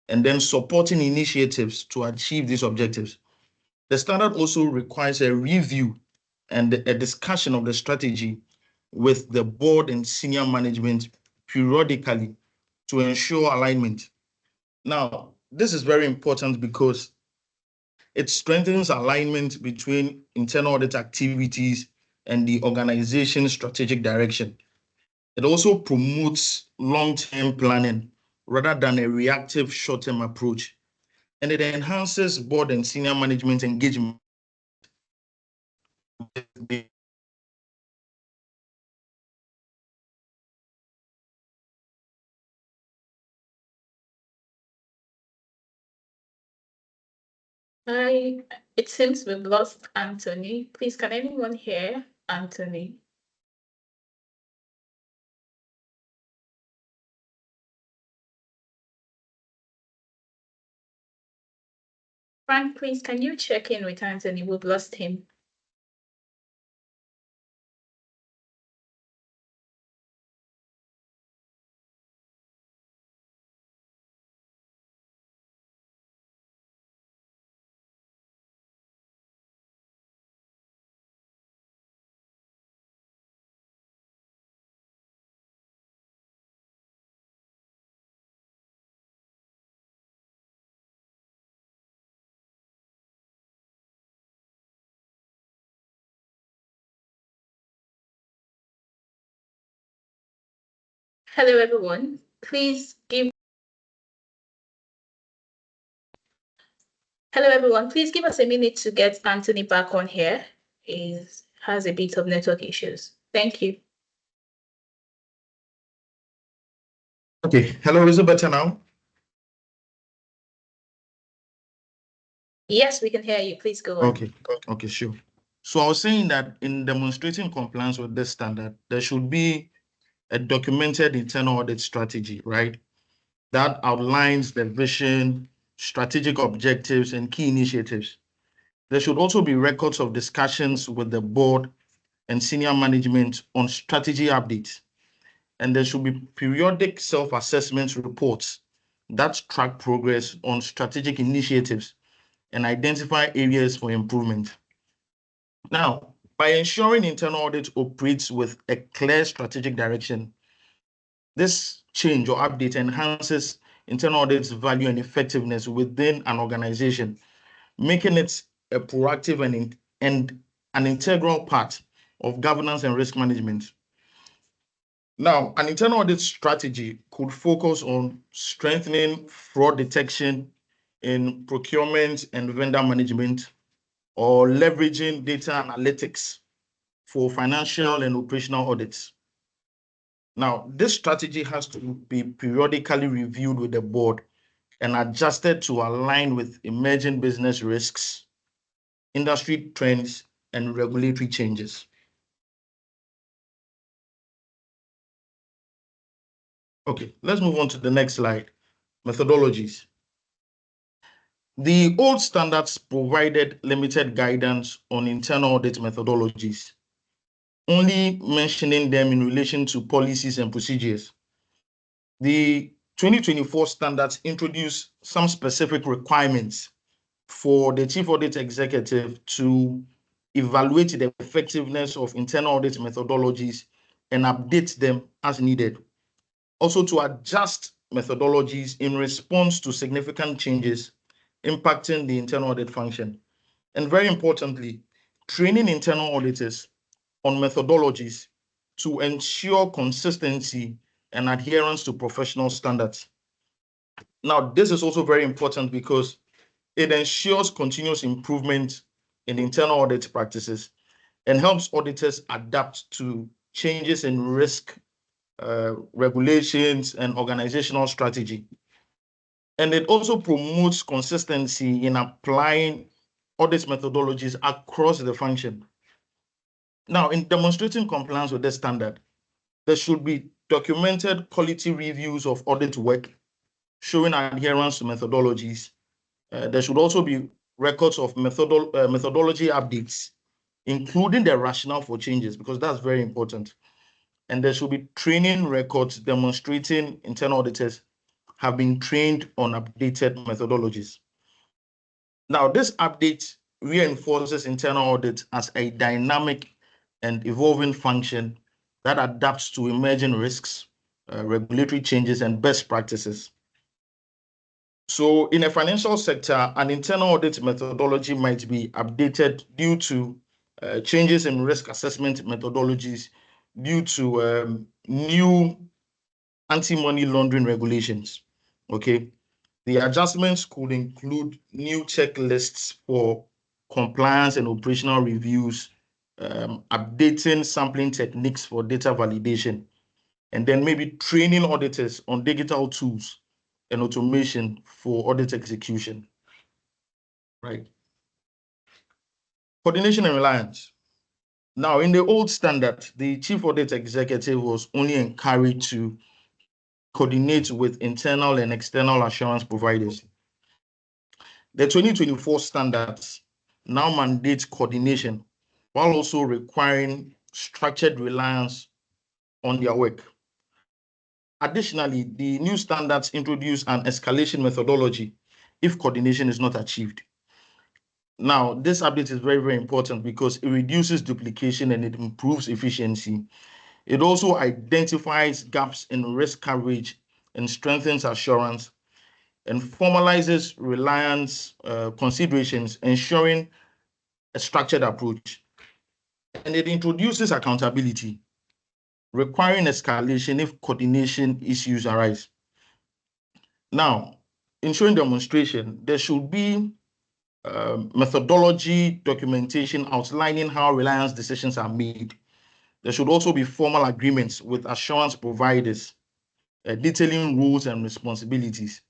and then supporting initiatives to achieve these objectives. The standard also requires a review and a discussion of the strategy with the board and senior management periodically to ensure alignment. Now, this is very important because it strengthens alignment between internal audit activities and the organization's strategic direction. It also promotes long-term planning rather than a reactive short-term approach. And it enhances board and senior management engagement. Hi, it seems we've lost Anthony. Please, can anyone hear Anthony? Frank, please, can you check in with Anthony? We've lost him. Hello, everyone. Please give. Hello, everyone. Please give us a minute to get Anthony back on here. He has a bit of network issues. Thank you. Okay, hello, is it better now? Yes, we can hear you. Please go on. Okay, sure. So I was saying that in demonstrating compliance with this standard, there should be a documented internal audit strategy, right? That outlines the vision, strategic objectives, and key initiatives. There should also be records of discussions with the board and senior management on strategy updates. And there should be periodic self-assessment reports that track progress on strategic initiatives and identify areas for improvement. Now, by ensuring internal audit operates with a clear strategic direction, this change or update enhances internal audit's value and effectiveness within an organization, making it a proactive and an integral part of governance and risk management. Now, an internal audit strategy could focus on strengthening fraud detection in procurement and vendor management, or leveraging data analytics for financial and operational audits. Now, this strategy has to be periodically reviewed with the board and adjusted to align with emerging business risks, industry trends, and regulatory changes. Okay, let's move on to the next slide. Methodologies. The old standards provided limited guidance on internal audit methodologies, only mentioning them in relation to policies and procedures. The 2024 standards introduce some specific requirements for the chief audit executive to evaluate the effectiveness of internal audit methodologies and update them as needed. Also, to adjust methodologies in response to significant changes impacting the internal audit function. And very importantly, training internal auditors on methodologies to ensure consistency and adherence to professional standards. Now, this is also very important because it ensures continuous improvement in internal audit practices and helps auditors adapt to changes in risk, regulations, and organizational strategy. And it also promotes consistency in applying audit methodologies across the function. Now, in demonstrating compliance with this standard, there should be documented quality reviews of audit work showing adherence to methodologies. There should also be records of methodology updates, including the rationale for changes, because that's very important. And there should be training records demonstrating internal auditors have been trained on updated methodologies. Now, this update reinforces internal audit as a dynamic and evolving function that adapts to emerging risks, regulatory changes, and best practices. So in a financial sector, an internal audit methodology might be updated due to changes in risk assessment methodologies, due to new anti-money laundering regulations. Okay, the adjustments could include new checklists for compliance and operational reviews, updating sampling techniques for data validation, and then maybe training auditors on digital tools and automation for audit execution. Right. Coordination and reliance. Now, in the old standard, the chief audit executive was only encouraged to coordinate with internal and external assurance providers. The 2024 standards now mandate coordination while also requiring structured reliance on their work. Additionally, the new standards introduce an escalation methodology if coordination is not achieved. Now, this update is very, very important because it reduces duplication and it improves efficiency. It also identifies gaps in risk coverage and strengthens assurance and formalizes reliance considerations, ensuring a structured approach. And it introduces accountability, requiring escalation if coordination issues arise. Now, in showing demonstration, there should be methodology documentation outlining how reliance decisions are made. There should also be formal agreements with assurance providers detailing rules and responsibilities.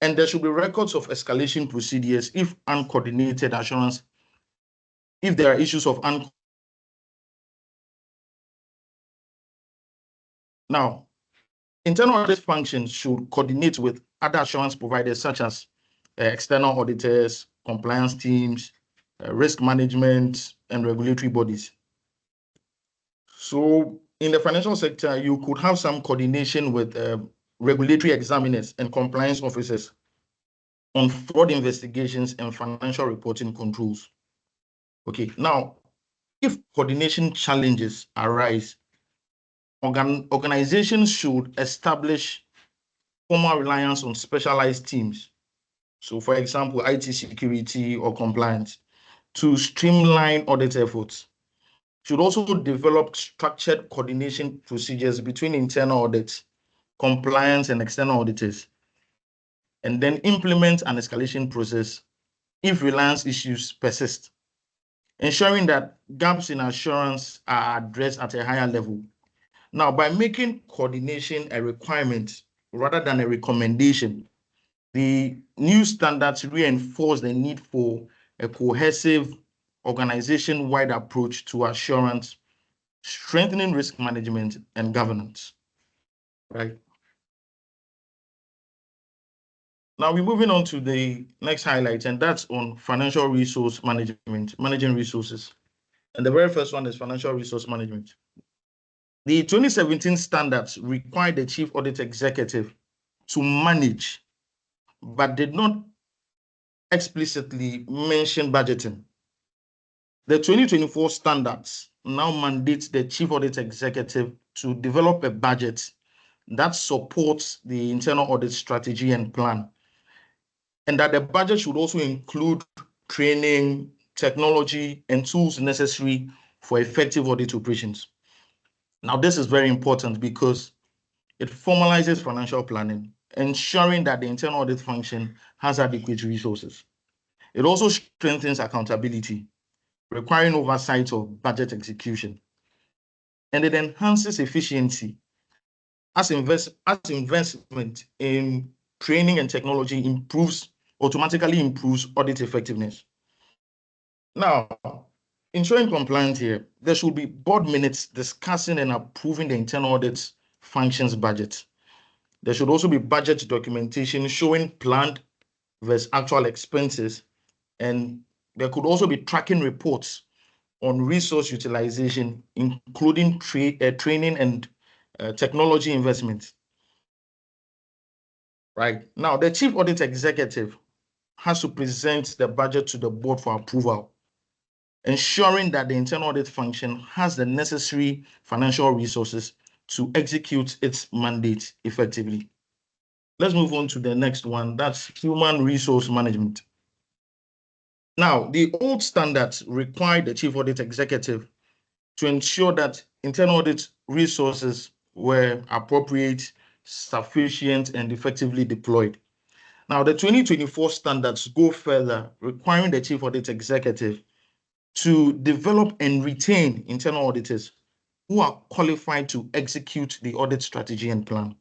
And there should be records of escalation procedures if uncoordinated assurance, if there are issues of Now, internal audit functions should coordinate with other assurance providers such as external auditors, compliance teams, risk management, and regulatory bodies. So in the financial sector, you could have some coordination with regulatory examiners and compliance officers on fraud investigations and financial reporting controls. Okay, now, if coordination challenges arise, organizations should establish formal reliance on specialized teams. So, for example, IT security or compliance to streamline audit efforts. should also develop structured coordination procedures between internal audits, compliance, and external auditors, and then implement an escalation process if reliance issues persist, ensuring that gaps in assurance are addressed at a higher level. Now, by making coordination a requirement rather than a recommendation, the new standards reinforce the need for a cohesive, organization-wide approach to assurance, strengthening risk management and governance. Right. Now we're moving on to the next highlight, and that's on financial resource management, managing resources. And the very first one is financial resource management. The 2017 standards required the chief audit executive to manage, but did not explicitly mention budgeting. The 2024 standards now mandate the chief audit executive to develop a budget that supports the internal audit strategy and plan, and that the budget should also include training, technology, and tools necessary for effective audit operations. Now, this is very important because it formalizes financial planning, ensuring that the internal audit function has adequate resources. It also strengthens accountability, requiring oversight of budget execution, and it enhances efficiency as investment in training and technology automatically improves audit effectiveness. Now, ensuring compliance here, there should be board minutes discussing and approving the internal audit functions budget. There should also be budget documentation showing planned versus actual expenses, and there could also be tracking reports on resource utilization, including training and technology investments. Right. Now, the chief audit executive has to present the budget to the board for approval, ensuring that the internal audit function has the necessary financial resources to execute its mandate effectively. Let's move on to the next one. That's human resource management. Now, the old standards require the chief audit executive to ensure that internal audit resources were appropriate, sufficient, and effectively deployed. Now, the 2024 standards go further, requiring the chief audit executive to develop and retain internal auditors who are qualified to execute the audit strategy and plan,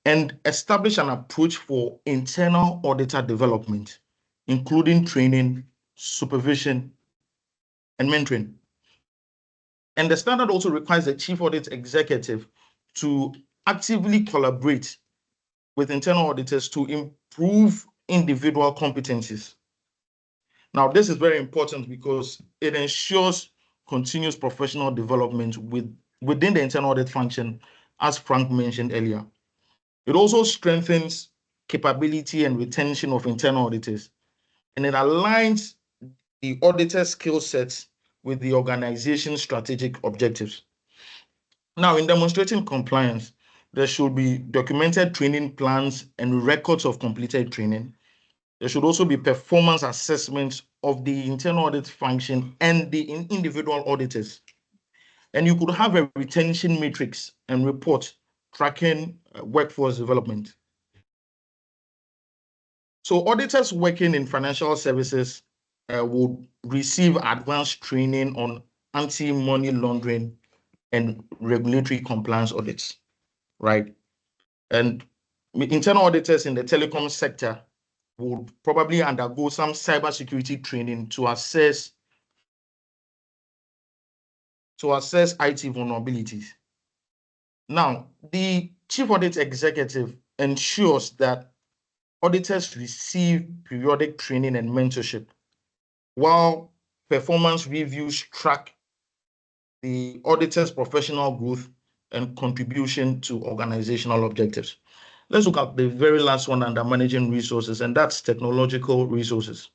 and establish an approach for internal auditor development, including training, supervision, and mentoring. And the standard also requires the chief audit executive to actively collaborate with internal auditors to improve individual competencies. Now, this is very important because it ensures continuous professional development within the internal audit function, as Frank mentioned earlier. It also strengthens capability and retention of internal auditors, and it aligns the auditor skill sets with the organization's strategic objectives. Now, in demonstrating compliance, there should be documented training plans and records of completed training. There should also be performance assessments of the internal audit function and the individual auditors. And you could have a retention matrix and report tracking workforce development. So auditors working in financial services will receive advanced training on anti-money laundering and regulatory compliance audits, right? And internal auditors in the telecom sector would probably undergo some cybersecurity training to assess IT vulnerabilities. Now, the chief audit executive ensures that auditors receive periodic training and mentorship, while performance reviews track the auditor's professional growth and contribution to organizational objectives. Let's look at the very last one under managing resources, and that's technological resources.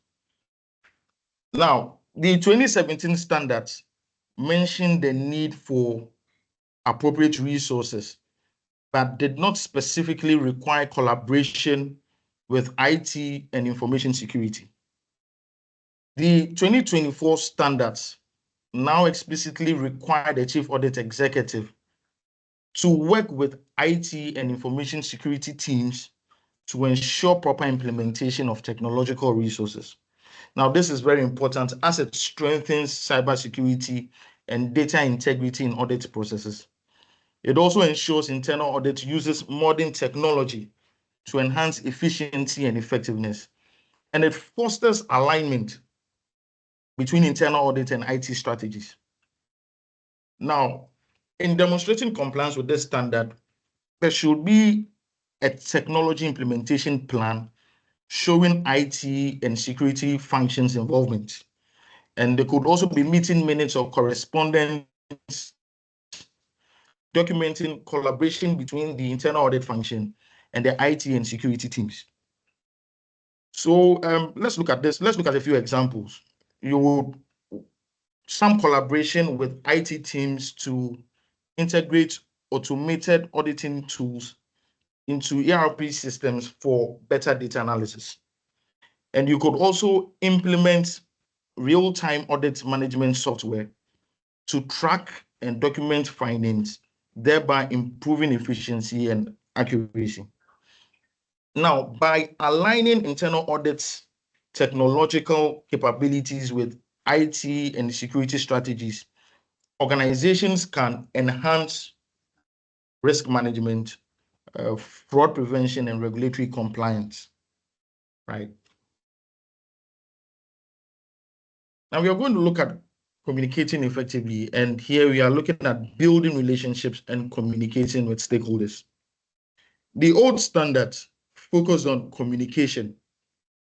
Now, the 2017 standards mentioned the need for appropriate resources, but did not specifically require collaboration with IT and information security. The 2024 standards now explicitly require the chief audit executive to work with IT and information security teams to ensure proper implementation of technological resources. Now, this is very important as it strengthens cybersecurity and data integrity in audit processes. It also ensures internal audit uses modern technology to enhance efficiency and effectiveness. And it fosters alignment between internal audit and IT strategies. Now, in demonstrating compliance with this standard, there should be a technology implementation plan showing IT and security functions involvement. And there could also be meeting minutes or correspondence documenting collaboration between the internal audit function and the IT and security teams. So let's look at this. Let's look at a few examples. You would some collaboration with IT teams to integrate automated auditing tools into ERP systems for better data analysis. And you could also implement real-time audit management software to track and document findings, thereby improving efficiency and accuracy. Now, by aligning internal audits technological capabilities with IT and security strategies, organizations can enhance risk management, fraud prevention, and regulatory compliance, right? Now we are going to look at communicating effectively, and here we are looking at building relationships and communicating with stakeholders. The old standards focused on communication,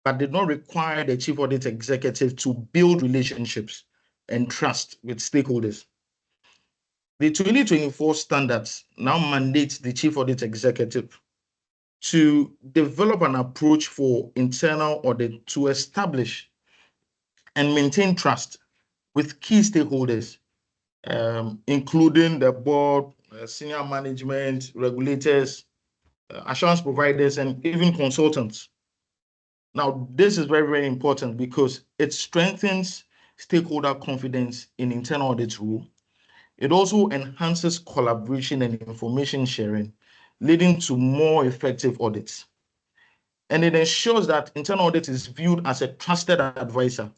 but did not require the chief audit executive to build relationships and trust with stakeholders. The 2024 standards now mandate the chief audit executive to develop an approach for internal audit to establish and maintain trust with key stakeholders, including the board, senior management, regulators, assurance providers, and even consultants. Now, this is very, very important because it strengthens stakeholder confidence in internal audit rule. It also enhances collaboration and information sharing, leading to more effective audits. And it ensures that internal audit is viewed as a trusted advisor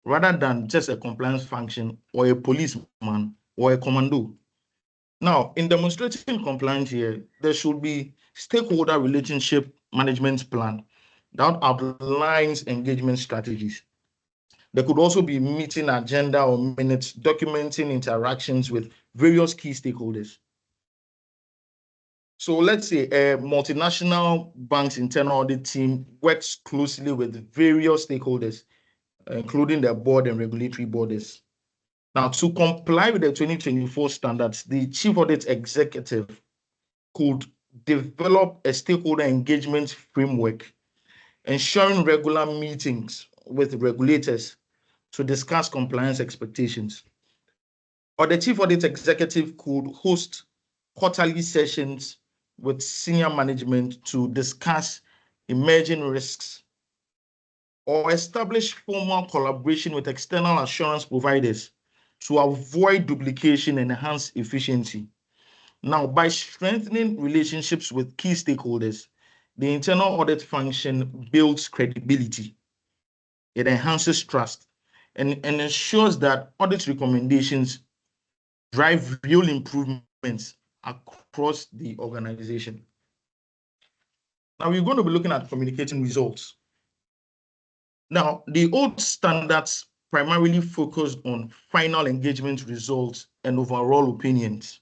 rather than just a compliance function or a policeman or a commando. Now, in demonstrating compliance here, there should be stakeholder relationship management plan that outlines engagement strategies. There could also be meeting agenda or minutes documenting interactions with various key stakeholders. So let's say a multinational bank's internal audit team works closely with various stakeholders, including their board and regulatory bodies. Now, to comply with the 2024 standards, the chief audit executive could develop a stakeholder engagement framework, ensuring regular meetings with regulators to discuss compliance expectations. Or the chief audit executive could host quarterly sessions with senior management to discuss emerging risks or establish formal collaboration with external assurance providers to avoid duplication and enhance efficiency. Now, by strengthening relationships with key stakeholders, the internal audit function builds credibility, it enhances trust, and ensures that audit recommendations drive real improvements across the organization. Now, we're going to be looking at communicating results. Now, the old standards primarily focused on final engagement results and overall opinions.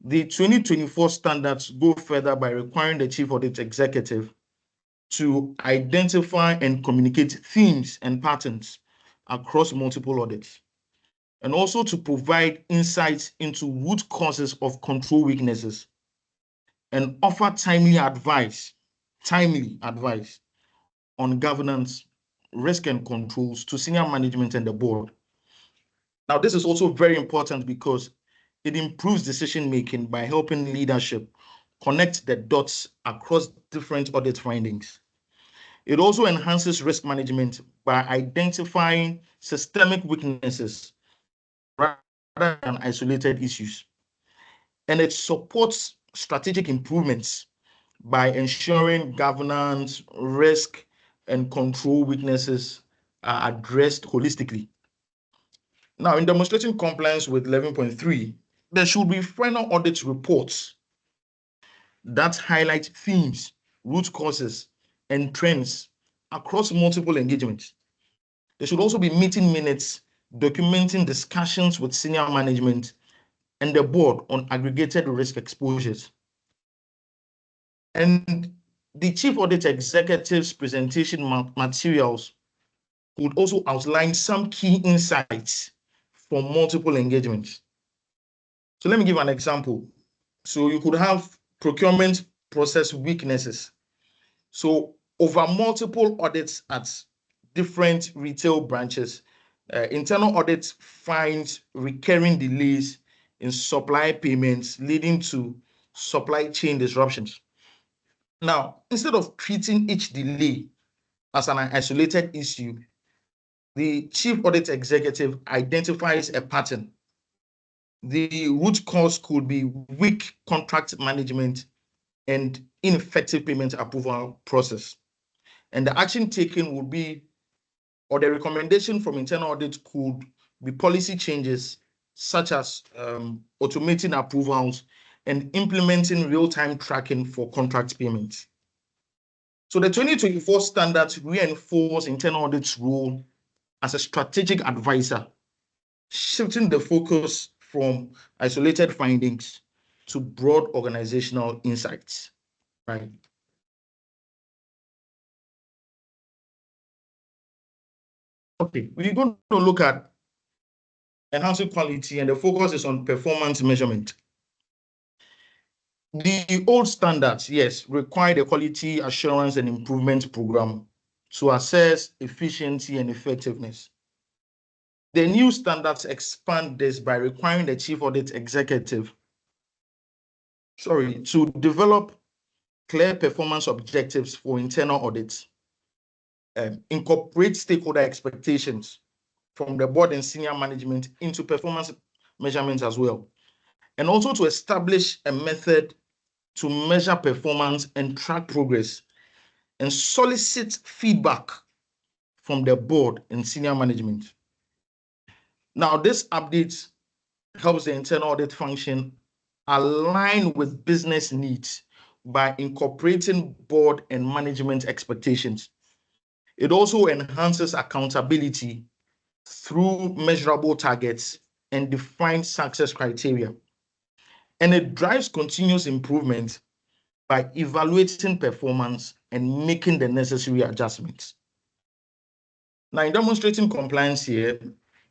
The 2024 standards go further by requiring the chief audit executive to identify and communicate themes and patterns across multiple audits, and also to provide insights into root causes of control weaknesses and offer timely advice on governance, risk and controls to senior management and the board. Now, this is also very important because it improves decision making by helping leadership connect the dots across different audit findings. It also enhances risk management by identifying systemic weaknesses rather than isolated issues. And it supports strategic improvements by ensuring governance, risk, and control weaknesses are addressed holistically. Now, in demonstrating compliance with 11.3, there should be final audit reports that highlight themes, root causes, and trends across multiple engagements. There should also be meeting minutes documenting discussions with senior management and the board on aggregated risk exposures. And the chief audit executive's presentation materials would also outline some key insights from multiple engagements. So let me give an example. So you could have procurement process weaknesses. So over multiple audits at different retail branches, internal audit finds recurring delays in supply payments leading to supply chain disruptions. Now, instead of treating each delay as an isolated issue, the chief audit executive identifies a pattern. The root cause could be weak contract management and ineffective payment approval process. And the action taken would be, or the recommendation from internal audit could be policy changes such as automating approvals and implementing real-time tracking for contract payments. So the 2024 standards reinforce internal audit's role as a strategic advisor, shifting the focus from isolated findings to broad organizational insights, right? Okay, we're going to look at enhancing quality, and the focus is on performance measurement. The old standards, yes, required a quality assurance and improvement program to assess efficiency and effectiveness. The new standards expand this by requiring the chief audit executive, to develop clear performance objectives for internal audits, incorporate stakeholder expectations from the board and senior management into performance measurements as well, and also to establish a method to measure performance and track progress and solicit feedback from the board and senior management. Now, this update helps the internal audit function align with business needs by incorporating board and management expectations. It also enhances accountability through measurable targets and defined success criteria. And it drives continuous improvement by evaluating performance and making the necessary adjustments. Now, in demonstrating compliance here,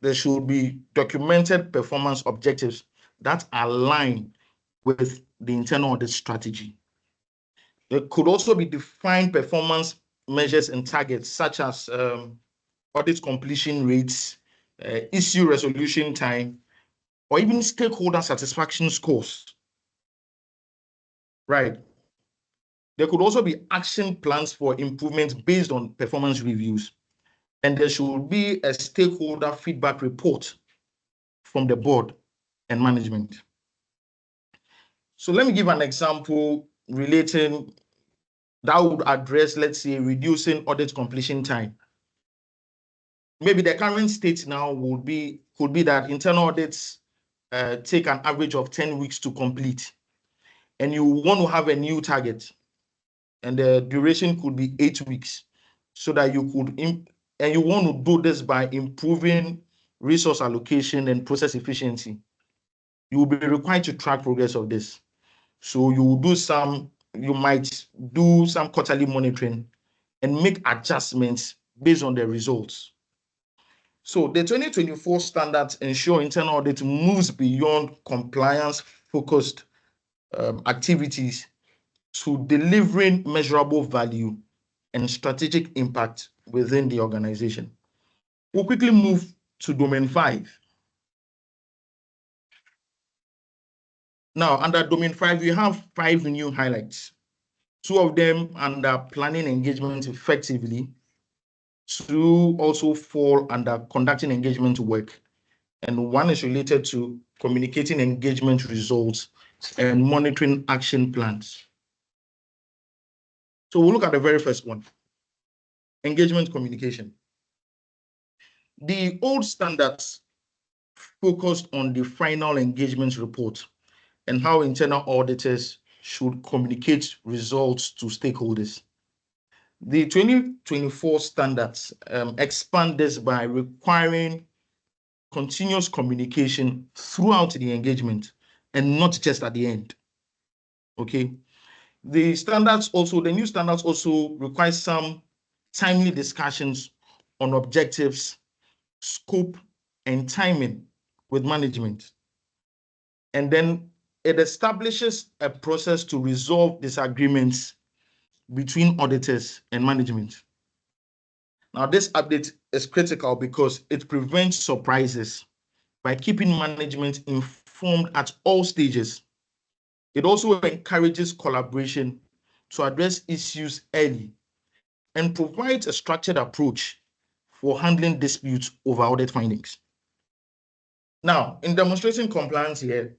there should be documented performance objectives that align with the internal audit strategy. There could also be defined performance measures and targets, such as audit completion rates, issue resolution time, or even stakeholder satisfaction scores. Right. There could also be action plans for improvement based on performance reviews. And there should be a stakeholder feedback report from the board and management. So let me give an example relating that would address, let's say, reducing audit completion time. Maybe the current state now could be that internal audits take an average of 10 weeks to complete, and you want to have a new target, and the duration could be 8 weeks, so that you could, and you want to do this by improving resource allocation and process efficiency. You will be required to track progress of this. So you might do some quarterly monitoring and make adjustments based on the results. So the 2024 standards ensure internal audit moves beyond compliance-focused activities to delivering measurable value and strategic impact within the organization. We'll quickly move to domain 5. Now, under domain 5, we have 5 new highlights. 2 of them under planning engagement effectively. 2 also fall under conducting engagement work. and one is related to communicating engagement results and monitoring action plans. So we'll look at the very first one, engagement communication. The old standards focused on the final engagement report and how internal auditors should communicate results to stakeholders. The 2024 standards expand this by requiring continuous communication throughout the engagement and not just at the end. Okay. The new standards also require some timely discussions on objectives, scope, and timing with management. And then it establishes a process to resolve disagreements between auditors and management. Now, this update is critical because it prevents surprises by keeping management informed at all stages. It also encourages collaboration to address issues early and provides a structured approach for handling disputes over audit findings. Now, in demonstrating compliance here,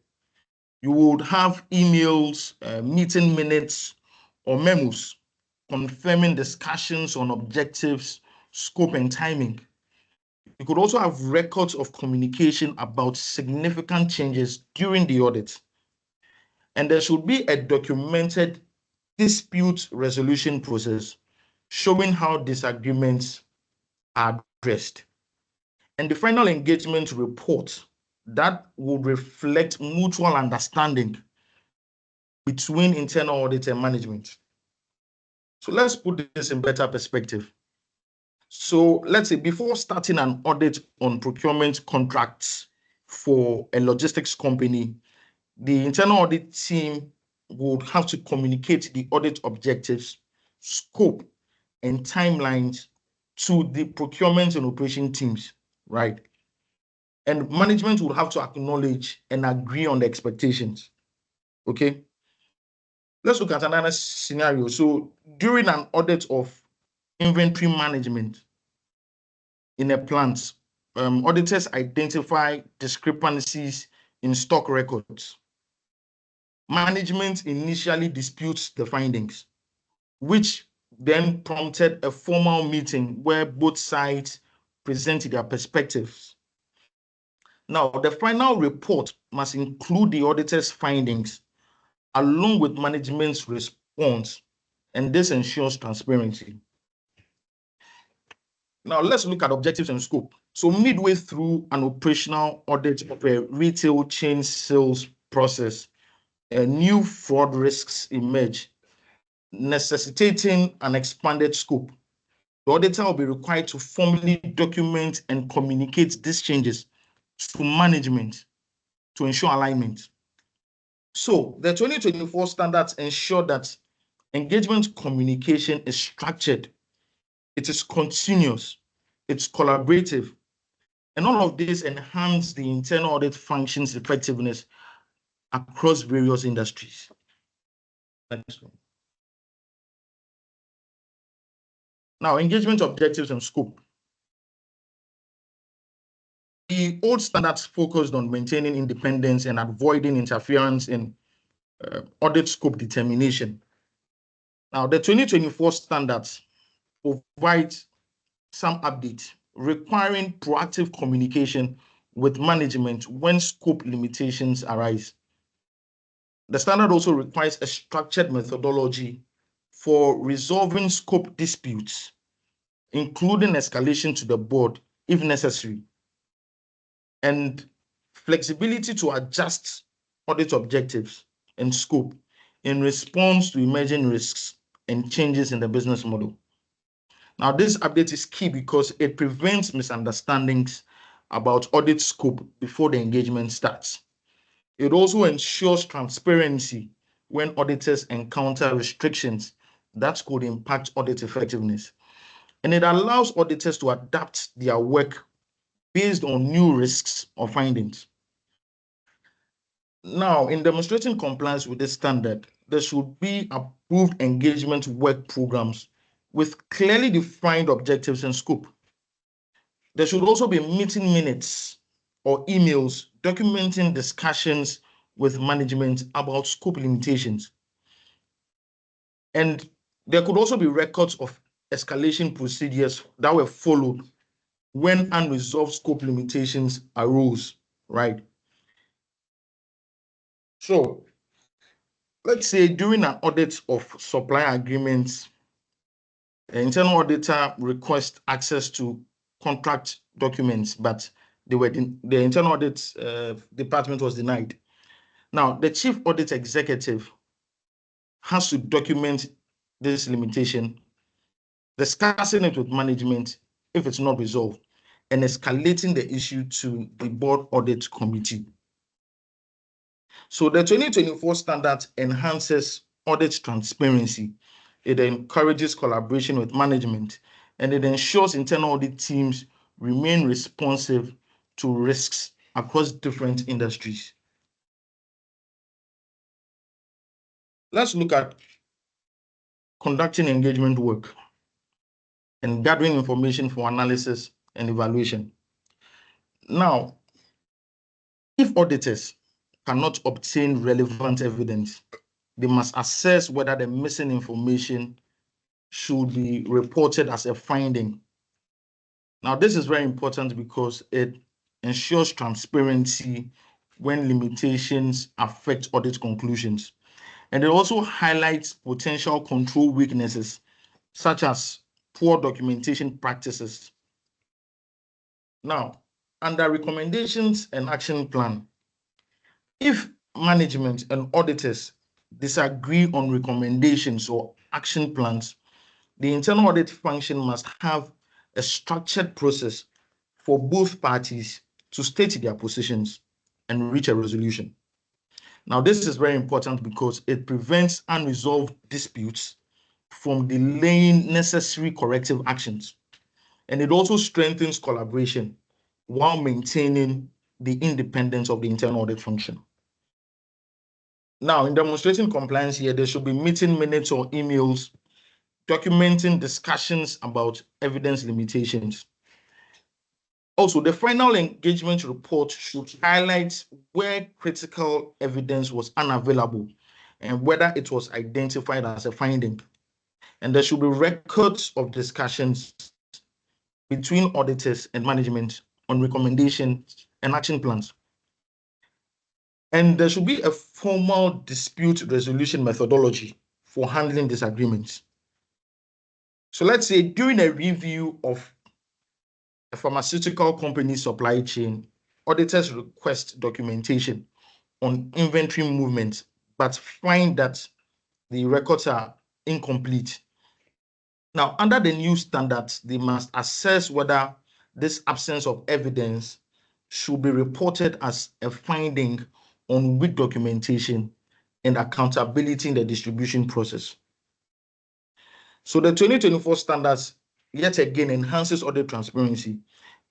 you would have emails, meeting minutes, or memos confirming discussions on objectives, scope, and timing. You could also have records of communication about significant changes during the audit. And there should be a documented dispute resolution process showing how disagreements are addressed. And the final engagement report that will reflect mutual understanding between internal audit and management. So let's put this in better perspective. So let's say before starting an audit on procurement contracts for a logistics company, the internal audit team would have to communicate the audit objectives, scope, and timelines to the procurement and operation teams, right? And management will have to acknowledge and agree on the expectations. Okay. Let's look at another scenario. So during an audit of inventory management in a plant, auditors identify discrepancies in stock records. Management initially disputes the findings, which then prompted a formal meeting where both sides presented their perspectives. Now, the final report must include the auditor's findings along with management's response, and this ensures transparency. Now, let's look at objectives and scope. So, midway through an operational audit of a retail chain sales process, new fraud risks emerge, necessitating an expanded scope. The auditor will be required to formally document and communicate these changes to management to ensure alignment. So the 2024 standards ensure that engagement communication is structured, it is continuous, it's collaborative, and all of this enhance the internal audit function's effectiveness across various industries. Next one. Now, engagement objectives and scope. The old standards focused on maintaining independence and avoiding interference in audit scope determination. Now, the 2024 standards provide some updates requiring proactive communication with management when scope limitations arise. The standard also requires a structured methodology for resolving scope disputes, including escalation to the board if necessary, and flexibility to adjust audit objectives and scope in response to emerging risks and changes in the business model. Now, this update is key because it prevents misunderstandings about audit scope before the engagement starts. It also ensures transparency when auditors encounter restrictions that could impact audit effectiveness. And it allows auditors to adapt their work based on new risks or findings. Now, in demonstrating compliance with this standard, there should be approved engagement work programs with clearly defined objectives and scope. There should also be meeting minutes or emails documenting discussions with management about scope limitations. And there could also be records of escalation procedures that were followed when unresolved scope limitations arose, right? So let's say during an audit of supply agreements, the internal auditor requests access to contract documents, but the internal audit department was denied. Now, the chief audit executive has to document this limitation, discussing it with management if it's not resolved, and escalating the issue to the board audit committee. So the 2024 standard enhances audit transparency. It encourages collaboration with management, and it ensures internal audit teams remain responsive to risks across different industries. Let's look at conducting engagement work and gathering information for analysis and evaluation. Now, if auditors cannot obtain relevant evidence, they must assess whether the missing information should be reported as a finding. Now, this is very important because it ensures transparency when limitations affect audit conclusions. And it also highlights potential control weaknesses, such as poor documentation practices. Now, under recommendations and action plan, if management and auditors disagree on recommendations or action plans, the internal audit function must have a structured process for both parties to state their positions and reach a resolution. Now, this is very important because it prevents unresolved disputes from delaying necessary corrective actions. And it also strengthens collaboration while maintaining the independence of the internal audit function. Now, in demonstrating compliance here, there should be meeting minutes or emails documenting discussions about evidence limitations. Also, the final engagement report should highlight where critical evidence was unavailable and whether it was identified as a finding. And there should be records of discussions between auditors and management on recommendations and action plans. And there should be a formal dispute resolution methodology for handling disagreements. So let's say during a review of a pharmaceutical company supply chain, auditors request documentation on inventory movement, but find that the records are incomplete. Now, under the new standards, they must assess whether this absence of evidence should be reported as a finding on weak documentation and accountability in the distribution process. So the 2024 standards, yet again, enhances audit transparency,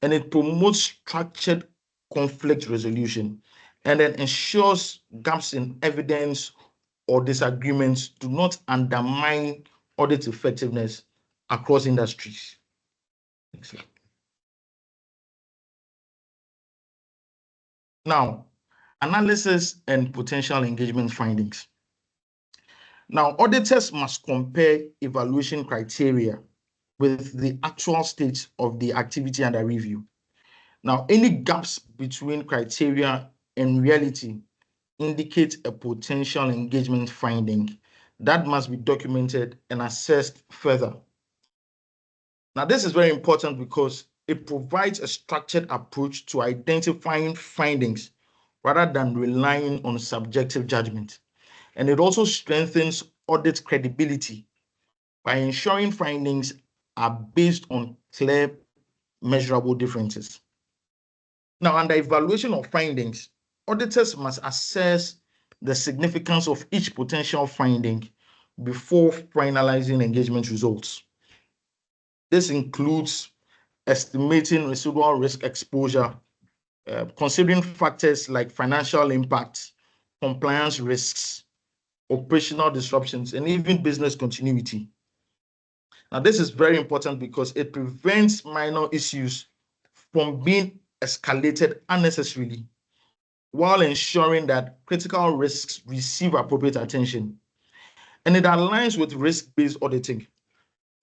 and it promotes structured conflict resolution, and then ensures gaps in evidence or disagreements do not undermine audit effectiveness across industries. Now, analysis and potential engagement findings. Now, auditors must compare evaluation criteria with the actual state of the activity under review. Now, any gaps between criteria and reality indicate a potential engagement finding that must be documented and assessed further. Now, this is very important because it provides a structured approach to identifying findings rather than relying on subjective judgment. And it also strengthens audit credibility by ensuring findings are based on clear, measurable differences. Now, under evaluation of findings, auditors must assess the significance of each potential finding before finalizing engagement results. This includes estimating residual risk exposure, considering factors like financial impact, compliance risks, operational disruptions, and even business continuity. Now, this is very important because it prevents minor issues from being escalated unnecessarily, while ensuring that critical risks receive appropriate attention. And it aligns with risk-based auditing,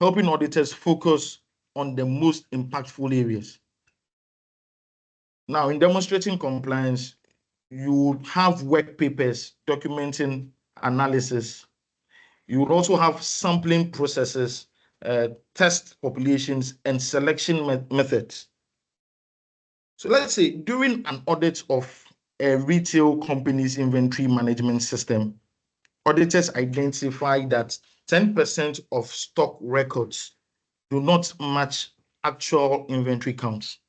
helping auditors focus on the most impactful areas. Now, in demonstrating compliance, you would have work papers documenting analysis. You would also have sampling processes, test populations, and selection methods. So let's say during an audit of a retail company's inventory management system, auditors identify that 10% of stock records do not match actual inventory counts.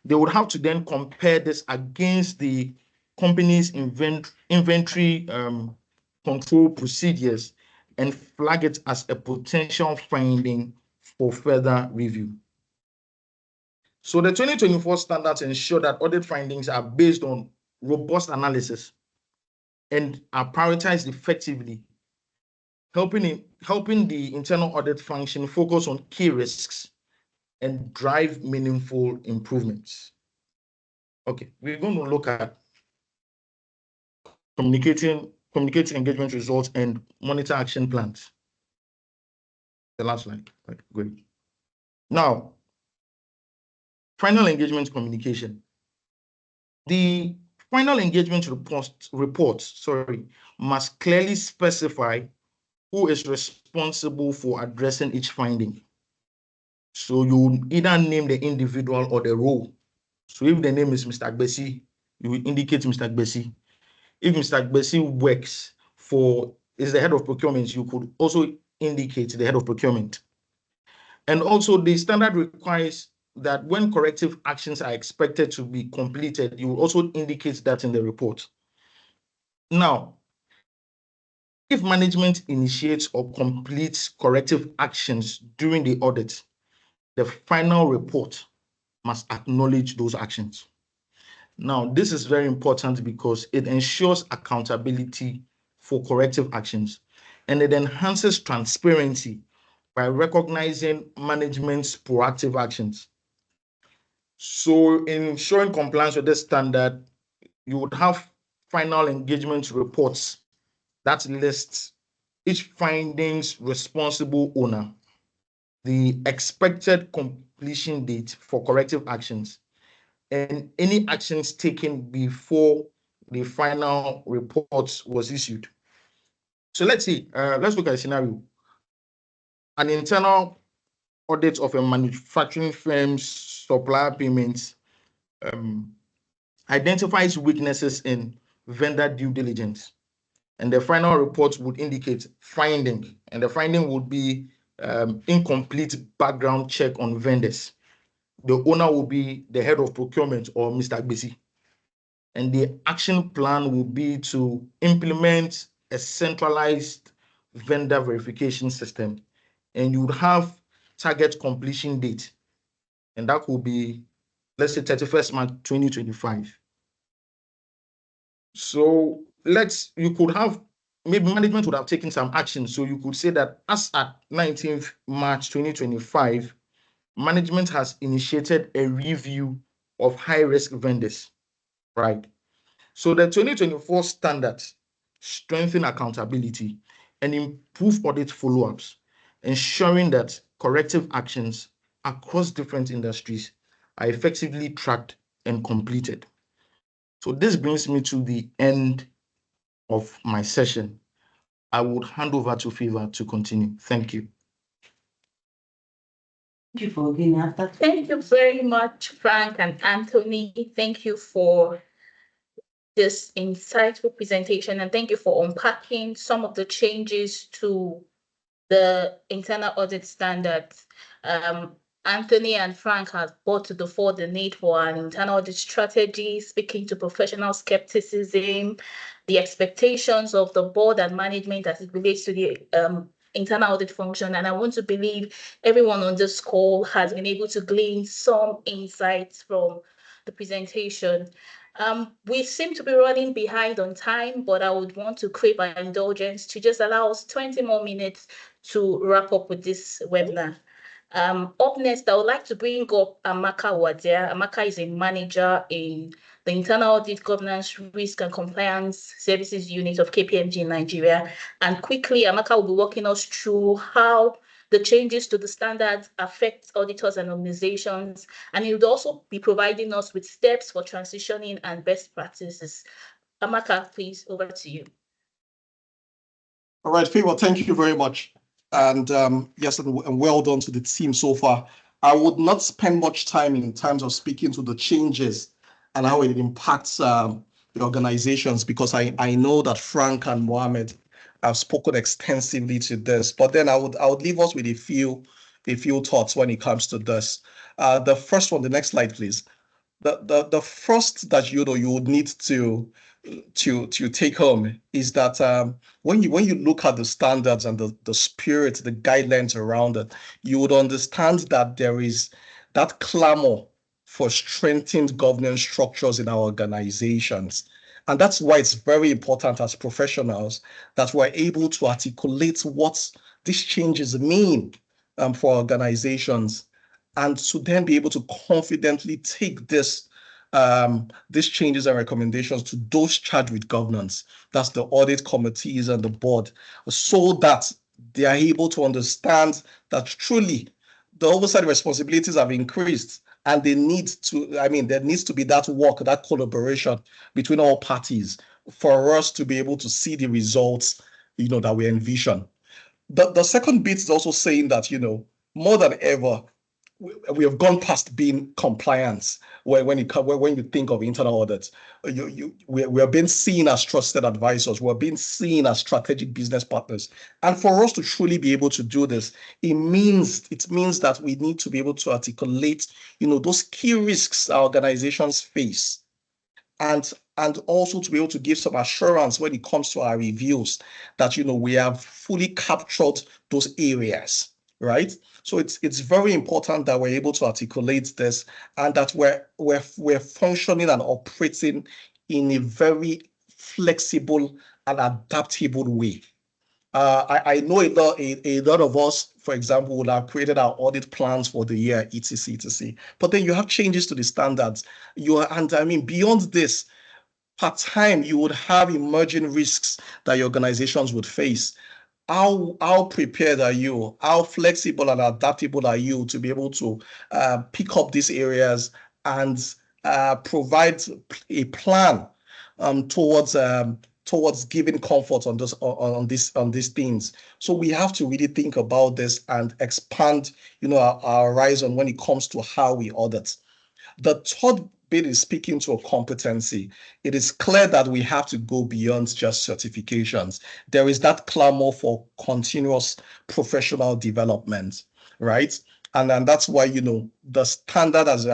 They would have to then compare this against the company's inventory control procedures and flag it as a potential finding for further review. So the 2024 standards ensure that audit findings are based on robust analysis and are prioritized effectively, helping the internal audit function focus on key risks and drive meaningful improvements. Okay, we're going to look at communicating engagement results and monitor action plans. The last slide. Right, great. Now, final engagement communication. The final engagement report must clearly specify who is responsible for addressing each finding. So you either name the individual or the role. So if the name is Mr. Agbesi, you will indicate Mr. Agbesi. If Mr. Agbesi is the head of procurement, you could also indicate the head of procurement. And also the standard requires that when corrective actions are expected to be completed, you will also indicate that in the report. Now, if management initiates or completes corrective actions during the audit, the final report must acknowledge those actions. Now, this is very important because it ensures accountability for corrective actions, and it enhances transparency by recognizing management's proactive actions. So in showing compliance with this standard, you would have final engagement reports that lists each finding's responsible owner, the expected completion date for corrective actions, and any actions taken before the final report was issued. So let's see, let's look at a scenario. An internal audit of a manufacturing firm's supplier payments identifies weaknesses in vendor due diligence. And the final report would indicate finding, and the finding would be incomplete background check on vendors. The owner will be the head of procurement or Mr. Agbesi. And the action plan will be to implement a centralized vendor verification system. And you would have target completion date. And that will be, let's say, 31st March 2025. So you could have, maybe management would have taken some action. So you could say that as at 19th March 2025, management has initiated a review of high-risk vendors, right? So the 2024 standards strengthen accountability and improve audit follow-ups, ensuring that corrective actions across different industries are effectively tracked and completed. So this brings me to the end of my session. I would hand over to Favor to continue. Thank you. Thank you very much, Frank and Anthony. Thank you for this insightful presentation, and thank you for unpacking some of the changes to the internal audit standards. Anthony and Frank have brought to the fore the need for an internal audit strategy, speaking to professional skepticism, the expectations of the board and management as it relates to the internal audit function. And I want to believe everyone on this call has been able to glean some insights from the presentation. We seem to be running behind on time, but I would want to crave our indulgence to just allow us 20 more minutes to wrap up with this webinar. Up next, I would like to bring up Amaka Wadia. Amaka is a manager in the Internal Audit Governance, Risk and Compliance Services Unit of KPMG in Nigeria. And quickly, Amaka will be walking us through how the changes to the standards affect auditors and organizations. And he would also be providing us with steps for transitioning and best practices. Amaka, please, over to you. All right, Favor, thank you very much. And yes, and well done to the team so far. I would not spend much time in terms of speaking to the changes and how it impacts the organizations, because I know that Frank and Mohammed have spoken extensively to this. But then I would leave us with a few thoughts when it comes to this. The first one, the next slide, please. The first that you would need to take home is that when you look at the standards and the spirit, the guidelines around it, you would understand that there is that clamor for strengthened governance structures in our organizations. And that's why it's very important as professionals that we're able to articulate what these changes mean for organizations, and to then be able to confidently take these changes and recommendations to those charged with governance, that's the audit committees and the board, so that they are able to understand that truly the oversight responsibilities have increased, and there needs to be that work, that collaboration between all parties for us to be able to see the results, that we envision. The second bit is also saying that, more than ever, we have gone past being compliance when you think of internal audits. We are being seen as trusted advisors. We're being seen as strategic business partners. And for us to truly be able to do this, it means that we need to be able to articulate, those key risks our organizations face, and also to be able to give some assurance when it comes to our reviews that we have fully captured those areas, right? So it's very important that we're able to articulate this, and that we're functioning and operating in a very flexible and adaptable way. I know a lot of us, for example, would have created our audit plans for the year, etc., etc. But then you have changes to the standards. Beyond this, per time, you would have emerging risks that your organizations would face. How prepared are you? How flexible and adaptable are you to be able to pick up these areas and provide a plan towards giving comfort on these things? So we have to really think about this and expand, our horizon when it comes to how we audit. The third bit is speaking to a competency. It is clear that we have to go beyond just certifications. There is that clamor for continuous professional development, right? And that's why, the standard has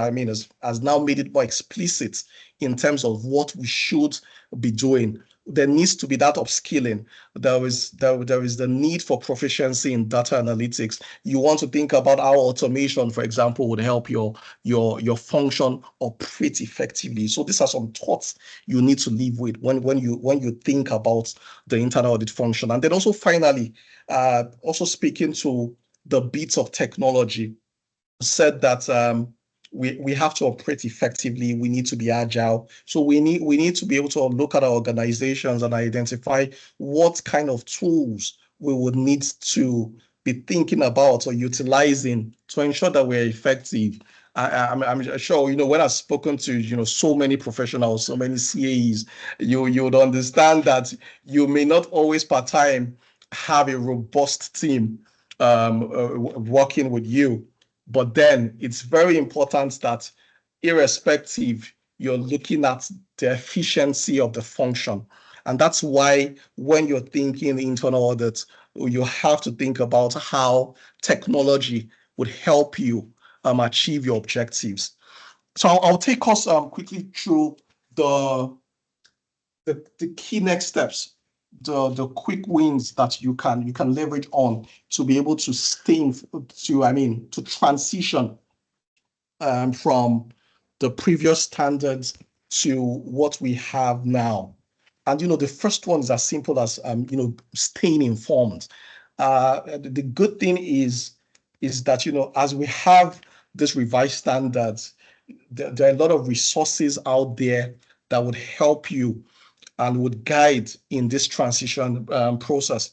now made it more explicit in terms of what we should be doing. There needs to be that upskilling. There is the need for proficiency in data analytics. You want to think about how automation, for example, would help your function operate effectively. So these are some thoughts you need to live with when you think about the internal audit function. And then also finally, also speaking to the bits of technology, said that we have to operate effectively. We need to be agile. So we need to be able to look at our organizations and identify what kind of tools we would need to be thinking about or utilizing to ensure that we're effective. I'm sure, when I've spoken to, so many professionals, so many CAEs, you would understand that you may not always per time have a robust team working with you. But then it's very important that, irrespective, you're looking at the efficiency of the function. And that's why when you're thinking internal audit, you have to think about how technology would help you achieve your objectives. So I'll take us quickly through the key next steps, the quick wins that you can leverage on to be able to to transition from the previous standards to what we have now. And the first one is as simple as staying informed. The good thing is is that, as we have this revised standards, there are a lot of resources out there that would help you and would guide in this transition process.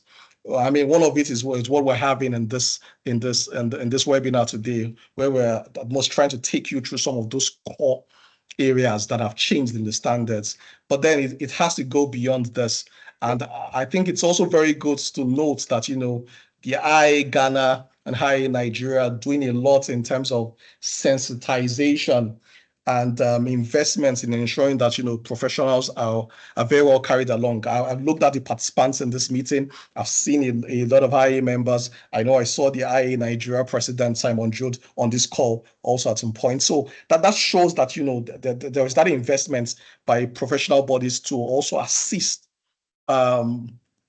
I mean, one of it is what we're having in this webinar today, where we're at most trying to take you through some of those core areas that have changed in the standards. But then it has to go beyond this. And I think it's also very good to note that, the IA Ghana and IA Nigeria are doing a lot in terms of sensitization and investments in ensuring that, professionals are very well carried along. I've looked at the participants in this meeting. I've seen a lot of IA members. I know I saw the IA Nigeria president, Simon Jude, on this call also at some point. So that shows that, there is that investment by professional bodies to also assist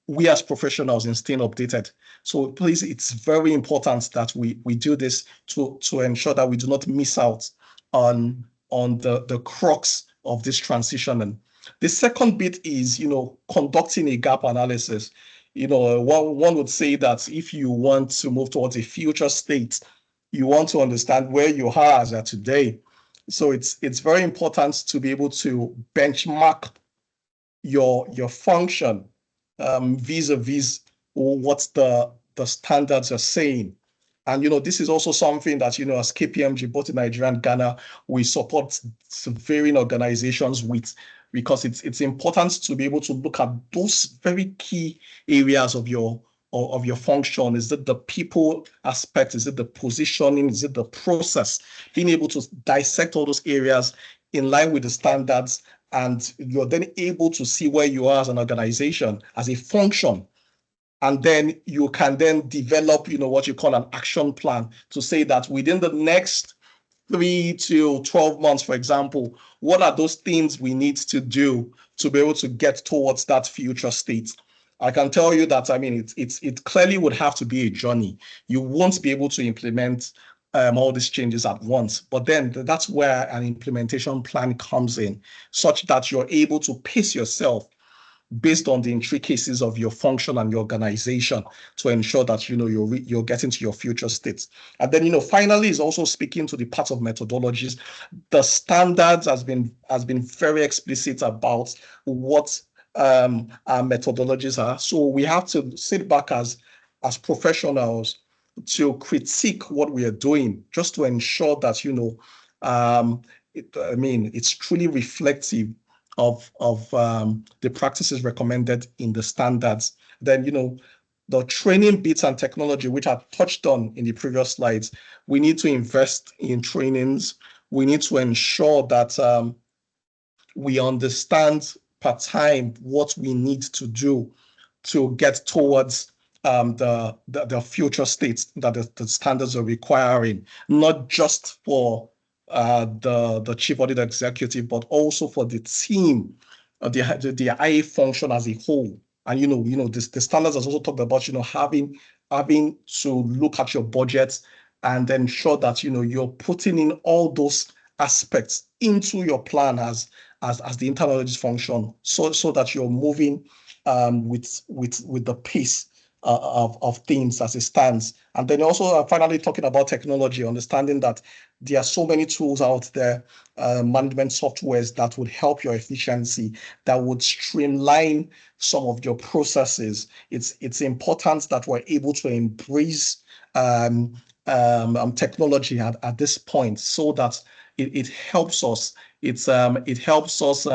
we as professionals in staying updated. So please, it's very important that we do this to ensure that we do not miss out on the crux of this transition. And the second bit is, conducting a gap analysis. One would say that if you want to move towards a future state, you want to understand where you are as of today. So it's very important to be able to benchmark your function vis-a-vis what the standards are saying. And, this is also something that, as KPMG, both in Nigeria and Ghana, we support varying organizations with, because it's important to be able to look at those very key areas of your function. Is it the people aspect? Is it the positioning? Is it the process? Being able to dissect all those areas in line with the standards, and you're then able to see where you are as an organization, as a function. And then you can then develop, what you call an action plan to say that within the next 3 to 12 months, for example, what are those things we need to do to be able to get towards that future state? I can tell you that, it clearly would have to be a journey. You won't be able to implement all these changes at once. But then that's where an implementation plan comes in, such that you're able to pace yourself based on the intricacies of your function and your organization to ensure that you're getting to your future states. And then finally is also speaking to the part of methodologies. The standards has been very explicit about what our methodologies are. So we have to sit back as professionals to critique what we are doing, just to ensure that it's truly reflective of the practices recommended in the standards. Then the training bits and technology, which I touched on in the previous slides, we need to invest in trainings. We need to ensure that we understand per time what we need to do to get towards the future states that the standards are requiring, not just for the chief audit executive, but also for the team, the IA function as a whole. And the standards has also talked about having to look at your budget and ensure that you're putting in all those aspects into your plan as the internal audit function, so that you're moving with the pace of things as it stands. And then also finally talking about technology, understanding that there are so many tools out there, management softwares that would help your efficiency, that would streamline some of your processes. It's important that we're able to embrace technology at this point, so that it helps us. It helps us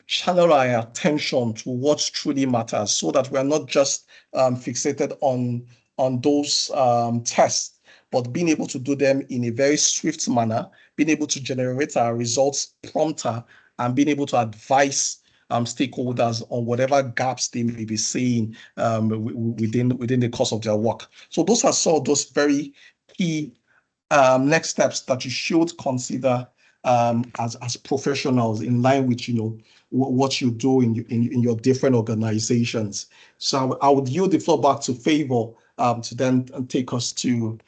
channel our attention to what truly matters, so that we're not just fixated on those tests, but being able to do them in a very swift manner, being able to generate our results prompter, and being able to advise stakeholders on whatever gaps they may be seeing within the course of their work. So those are some of those very key next steps that you should consider as professionals, in line with what you do in your different organizations. So I would yield the floor back to Favor to then take us through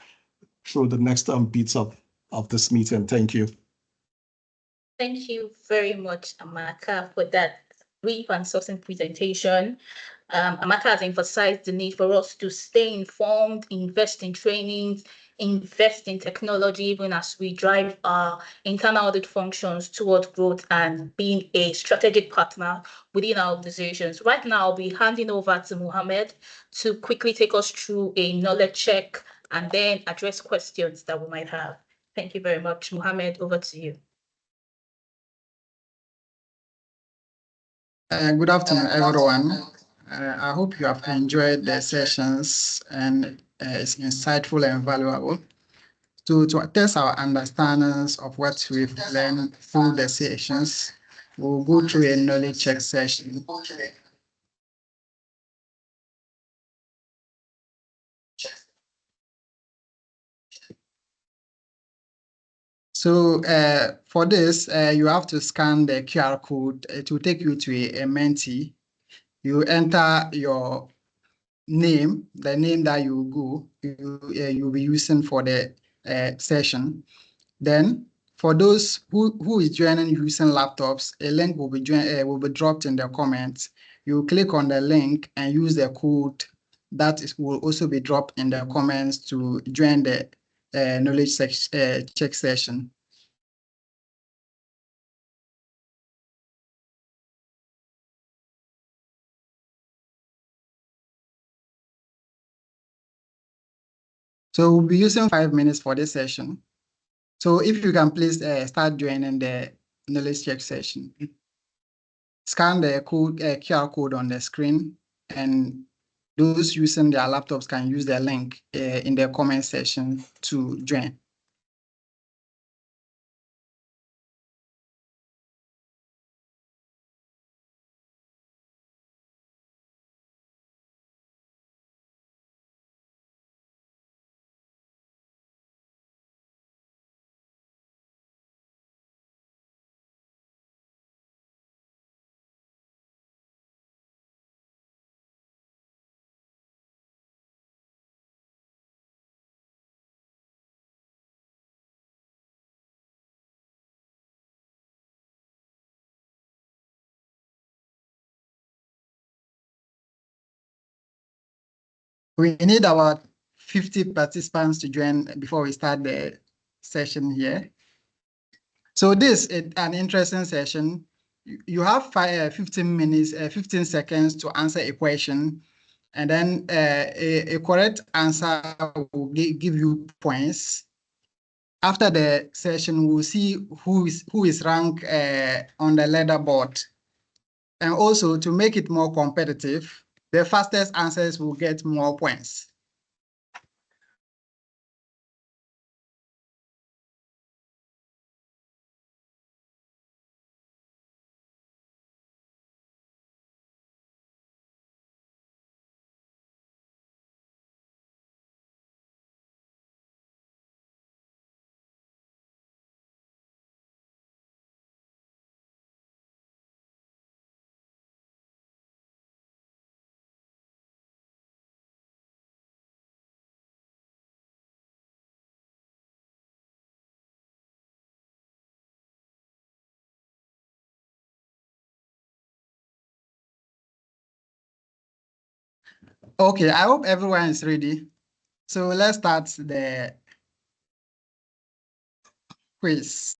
the next bits of this meeting. Thank you. Thank you very much, Amaka, for that brief and succinct presentation. Amaka has emphasized the need for us to stay informed, invest in trainings, invest in technology, even as we drive our internal audit functions towards growth and being a strategic partner within our organizations. Right now, I'll be handing over to Mohammed to quickly take us through a knowledge check and then address questions that we might have. Thank you very much. Mohammed, over to you. Good afternoon, everyone. I hope you have enjoyed the sessions and it's insightful and valuable. To test our understandings of what we've learned through the sessions, we'll go through a knowledge check session. So for this, you have to scan the QR code to take you to a Menti. You enter your name, the name that you'll be using for the session. Then for those who is joining using laptops, a link will be dropped in the comments. You click on the link and use the code that will also be dropped in the comments to join the knowledge check session. So we'll be using 5 minutes for this session. So if you can please start joining the knowledge check session. Scan the QR code on the screen, and those using their laptops can use the link in the comment section to join. We need about 50 participants to join before we start the session here. So this is an interesting session. You have 15 minutes, 15 seconds to answer a question, and then a correct answer will give you points. After the session, we'll see who is ranked on the leaderboard. And also, to make it more competitive, the fastest answers will get more points. Okay, I hope everyone is ready. So let's start the quiz.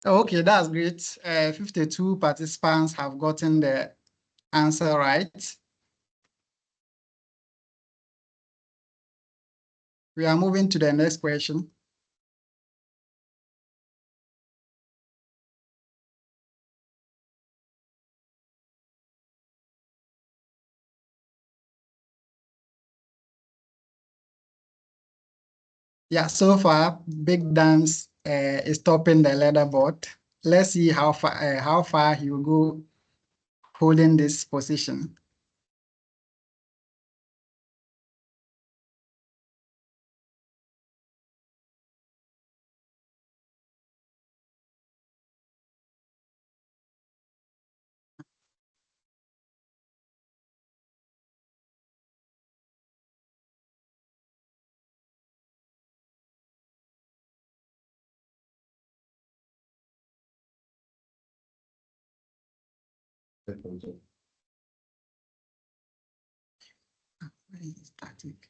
Okay, that's great. 52 participants have gotten the answer right. We are moving to the next question. Yeah, so far, big dams is topping the leaderboard. Let's see how far he will go holding this position. Static.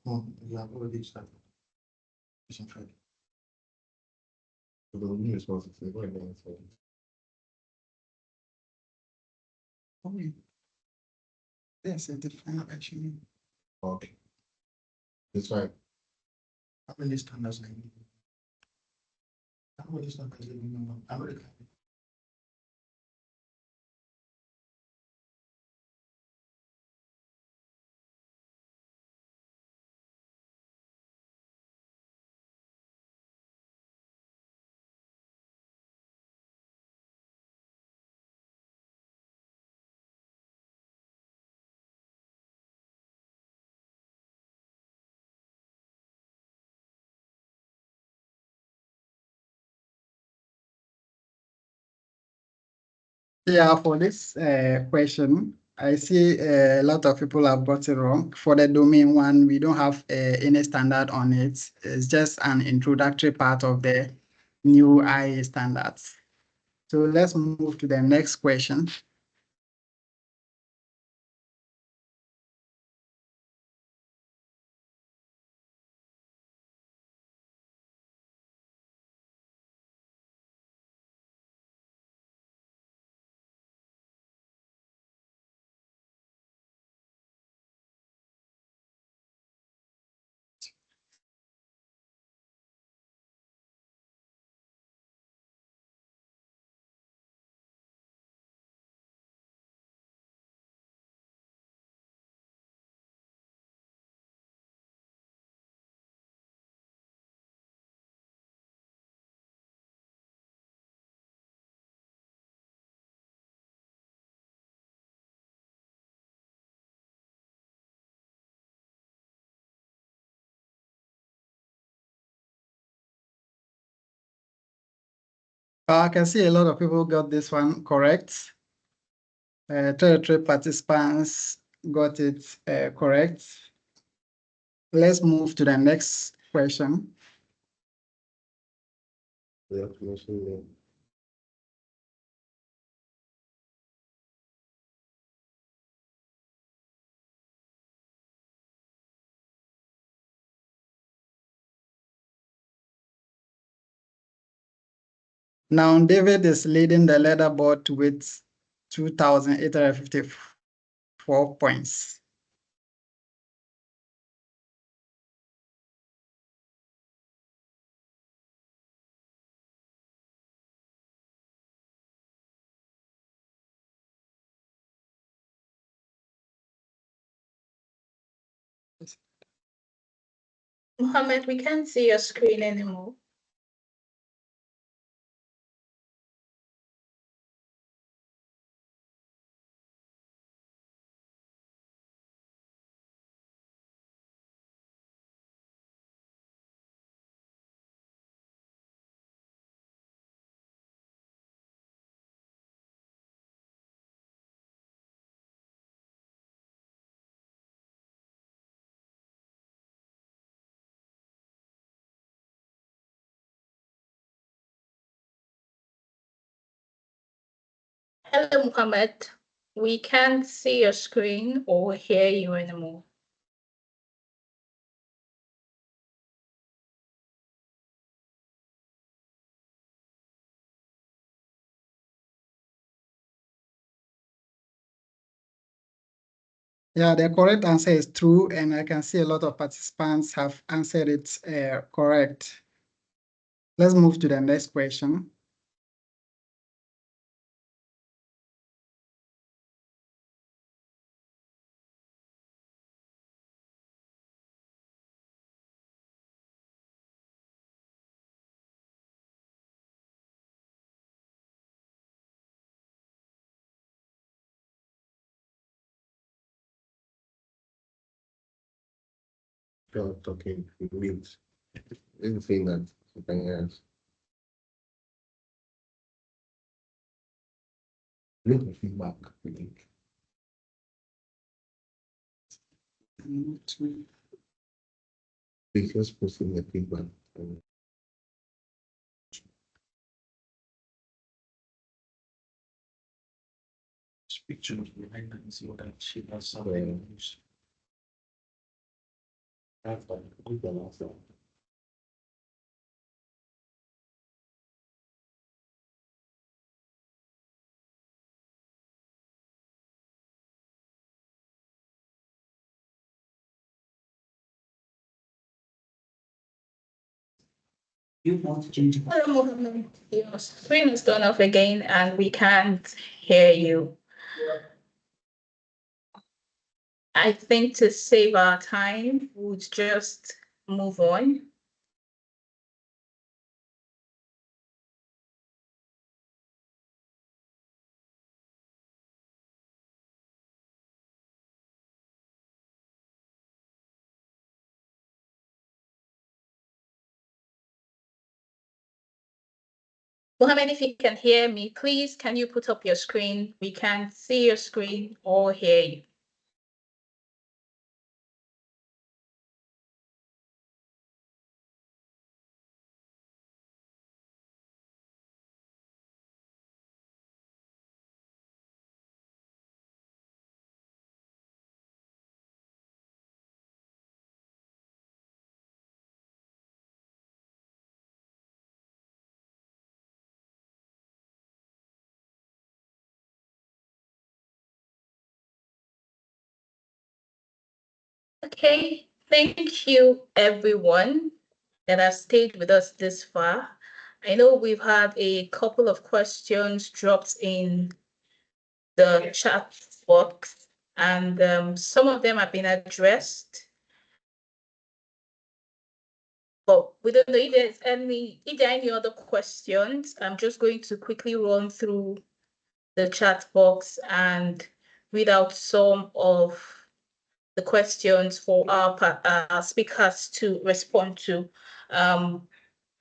Oh, you have already started. Mission Friday. The new responses, they're going to answer. Oh, yes, a different actually. Okay. That's fine. How many standards I need? How many standards I need? America. Yeah, for this question, I see a lot of people have got it wrong. For the domain one, we don't have any standard on it. It's just an introductory part of the new IA standards. So let's move to the next question. I can see a lot of people got this one correct. Territory participants got it correct. Let's move to the next question. Now, David is leading the leaderboard with 2,854 points. Mohammed, we can't see your screen anymore. Hello, Mohammed. We can't see your screen or hear you anymore. Yeah, the correct answer is true, and I can see a lot of participants have answered it correct. Let's move to the next question. You're talking, you mute. Anything that you can ask. Look at feedback, I think. Please, let's post in the feedback. Speak to me behind and see what she does. That's fine. Good answer. You want to change it? Hello, Mohammed. Your screen is turned off again and we can't hear you. I think to save our time, we'll just move on. Mohammed, if you can hear me, please, can you put up your screen? We can't see your screen or hear you. Okay, thank you everyone that has stayed with us this far. I know we've had a couple of questions dropped in the chat box, and some of them have been addressed. But we don't know if there are any other questions. I'm just going to quickly run through the chat box and read out some of the questions for our speakers to respond to.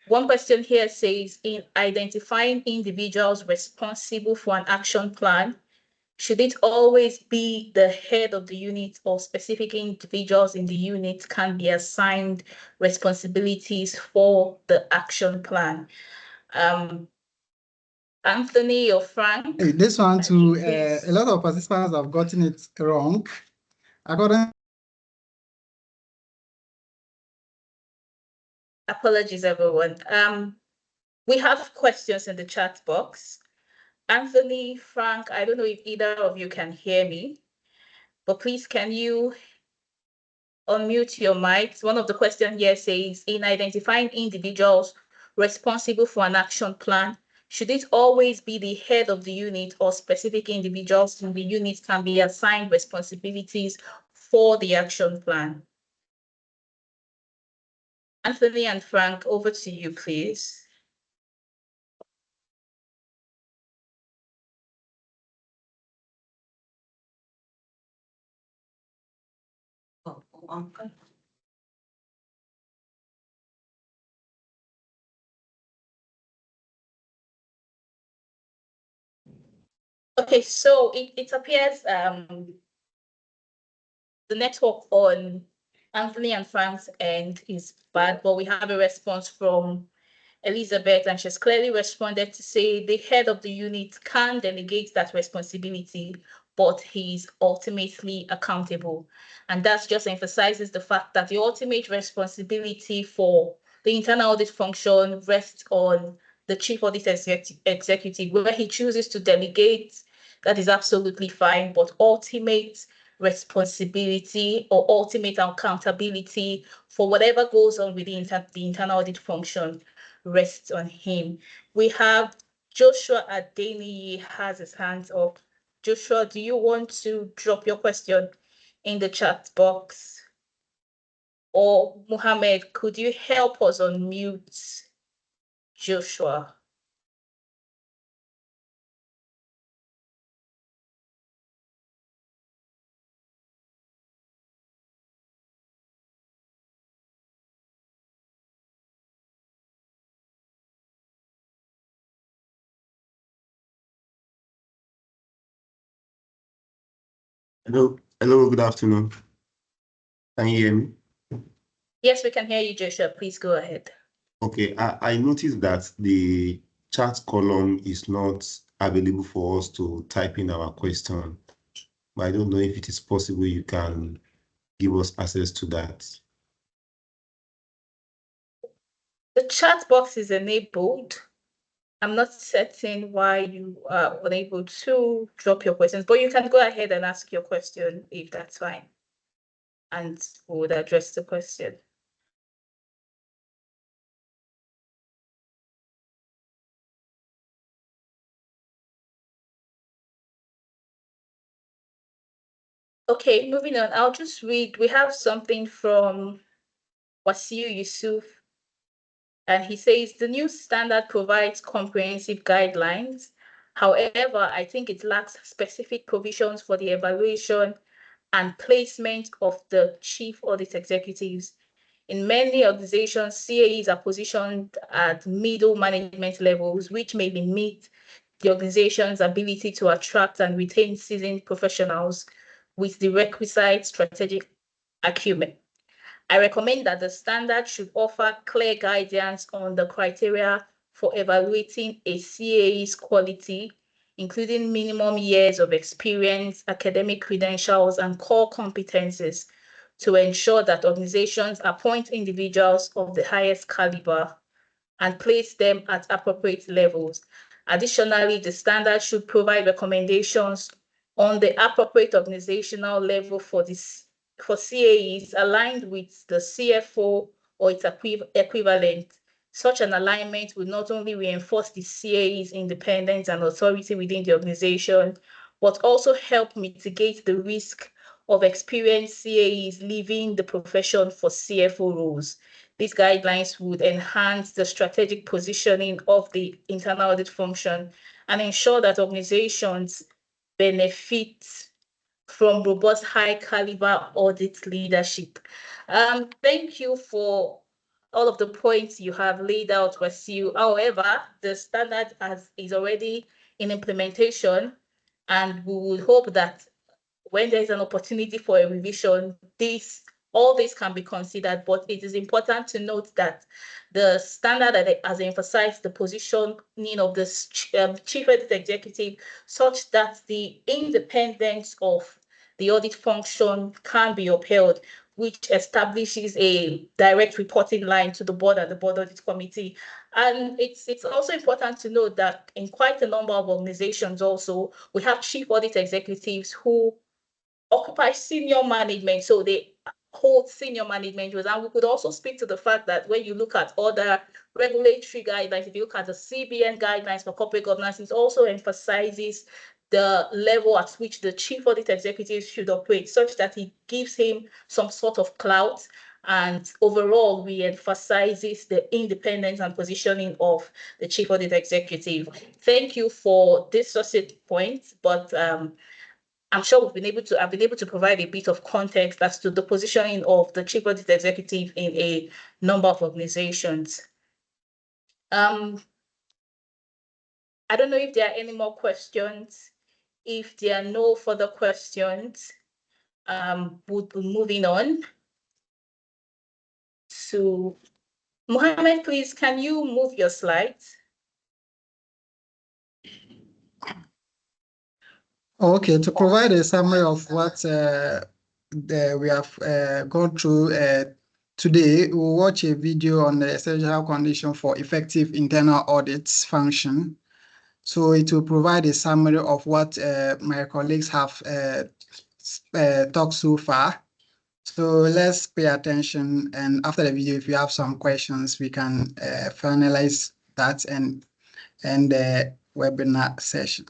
One question here says, in identifying individuals responsible for an action plan, should it always be the head of the unit or specific individuals in the unit can be assigned responsibilities for the action plan? Anthony or Frank? This one too, a lot of participants have gotten it wrong. According Apologies, everyone. We have questions in the chat box. Anthony, Frank, I don't know if either of you can hear me, but please can you unmute your mics? One of the questions here says, in identifying individuals responsible for an action plan, should it always be the head of the unit or specific individuals in the unit can be assigned responsibilities for the action plan? Anthony and Frank, over to you, please. Okay, so it appears the network on Anthony and Frank's end is bad, but we have a response from Elizabeth, and she's clearly responded to say the head of the unit can delegate that responsibility, but he's ultimately accountable. And that just emphasizes the fact that the ultimate responsibility for the internal audit function rests on the chief audit executive. Where he chooses to delegate, that is absolutely fine, but ultimate responsibility or ultimate accountability for whatever goes on within the internal audit function rests on him. We have Joshua Adeniyi has his hands up. Joshua, do you want to drop your question in the chat box? Or Mohammed, could you help us unmute Joshua? Hello, good afternoon. Can you hear me? Yes, we can hear you, Joshua. Please go ahead. Okay, I noticed that the chat column is not available for us to type in our question. But I don't know if it is possible you can give us access to that. The chat box is enabled. I'm not certain why you are unable to drop your questions, but you can go ahead and ask your question if that's fine. And we would address the question. Okay, moving on. I'll just read. We have something from Wasiu Yusuf. And he says the new standard provides comprehensive guidelines. However, I think it lacks specific provisions for the evaluation and placement of the chief audit executives. In many organizations, CAEs are positioned at middle management levels, which may limit the organization's ability to attract and retain seasoned professionals with the requisite strategic acumen. I recommend that the standard should offer clear guidance on the criteria for evaluating a CAE's quality, including minimum years of experience, academic credentials, and core competencies to ensure that organizations appoint individuals of the highest caliber and place them at appropriate levels. Additionally, the standard should provide recommendations on the appropriate organizational level for CAEs aligned with the CFO or its equivalent. Such an alignment will not only reinforce the CAE's independence and authority within the organization, but also help mitigate the risk of experienced CAEs leaving the profession for CFO roles. These guidelines would enhance the strategic positioning of the internal audit function and ensure that organizations benefit from robust, high caliber audit leadership. Thank you for all of the points you have laid out, Wasiu. However, the standard is already in implementation, and we would hope that when there's an opportunity for a revision, all this can be considered, but it is important to note that the standard that has emphasized the positioning of the chief audit executive such that the independence of the audit function can be upheld, which establishes a direct reporting line to the board and the board audit committee. And it's also important to note that in quite a number of organizations also, we have chief audit executives who occupy senior management, so they hold senior management roles. And we could also speak to the fact that when you look at other regulatory guidelines, if you look at the CBN guidelines for corporate governance, it also emphasizes the level at which the chief audit executive should operate, such that it gives him some sort of clout and overall re-emphasizes the independence and positioning of the chief audit executive. Thank you for this succinct point, but I'm sure I've been able to provide a bit of context as to the positioning of the chief audit executive in a number of organizations. I don't know if there are any more questions. If there are no further questions, we'll be moving on to Mohammed. Please, can you move your slides? Okay, to provide a summary of what we have gone through today, we'll watch a video on the essential condition for effective internal audits function. So it will provide a summary of what my colleagues have talked so far. So let's pay attention, and after the video, if you have some questions, we can finalize that and end the webinar session.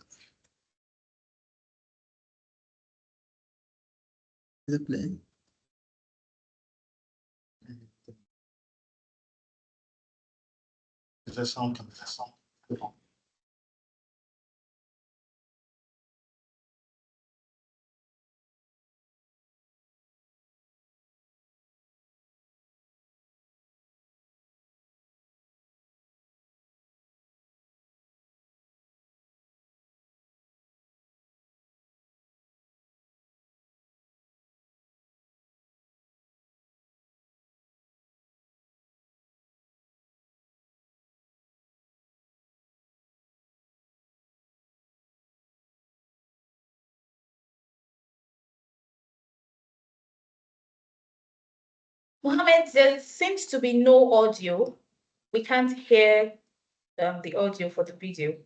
Is it playing? Is there sound? Is there sound? Mohammed, there seems to be no audio. We can't hear the audio for the video.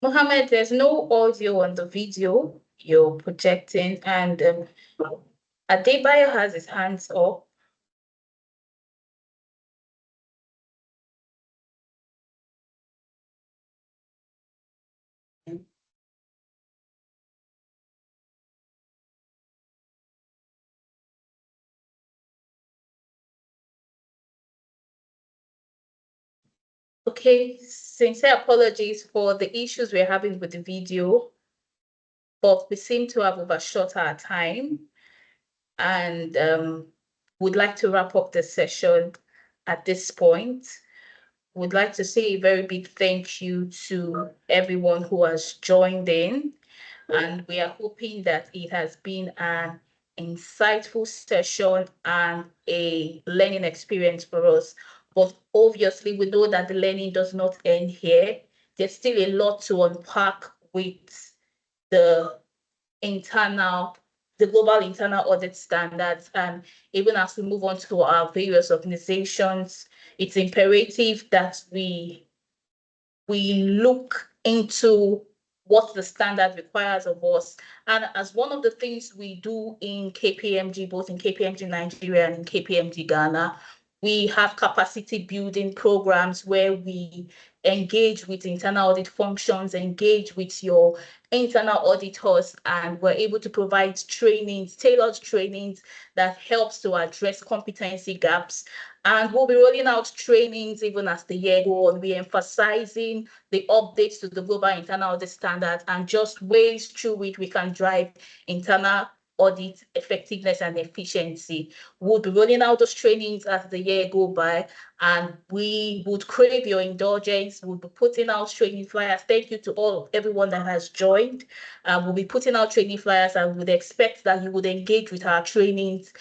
Mohammed, there's no audio on the video you're projecting, and Adebayo has his hands up. Okay, sincere apologies for the issues we're having with the video, but we seem to have overshot our time, and would like to wrap up the session at this point. Would like to say a very big thank you to everyone who has joined in, and we are hoping that it has been an insightful session and a learning experience for us. But obviously, we know that the learning does not end here. There's still a lot to unpack with the global internal audit standards. And even as we move on to our various organizations, it's imperative that we look into what the standard requires of us. And as one of the things we do in KPMG, both in KPMG Nigeria and in KPMG Ghana, we have capacity building programs where we engage with internal audit functions, engage with your internal auditors, and we're able to provide trainings, tailored trainings that helps to address competency gaps. And we'll be rolling out trainings even as the year goes on. We're emphasizing the updates to the global internal audit standards and just ways through which we can drive internal audit effectiveness and efficiency. We'll be rolling out those trainings as the year go by, and we would crave your indulgence. We'll be putting out training flyers. Thank you to everyone that has joined. We'll be putting out training flyers, and would expect that you would engage with our trainings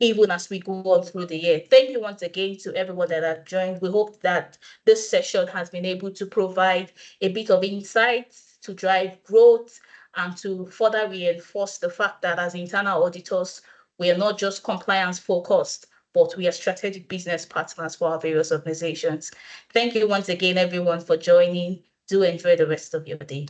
even as we go on through the year. Thank you once again to everyone that has joined. We hope that this session has been able to provide a bit of insights to drive growth and to further reinforce the fact that as internal auditors, we are not just compliance focused, but we are strategic business partners for our various organizations. Thank you once again, everyone, for joining. Do enjoy the rest of your day.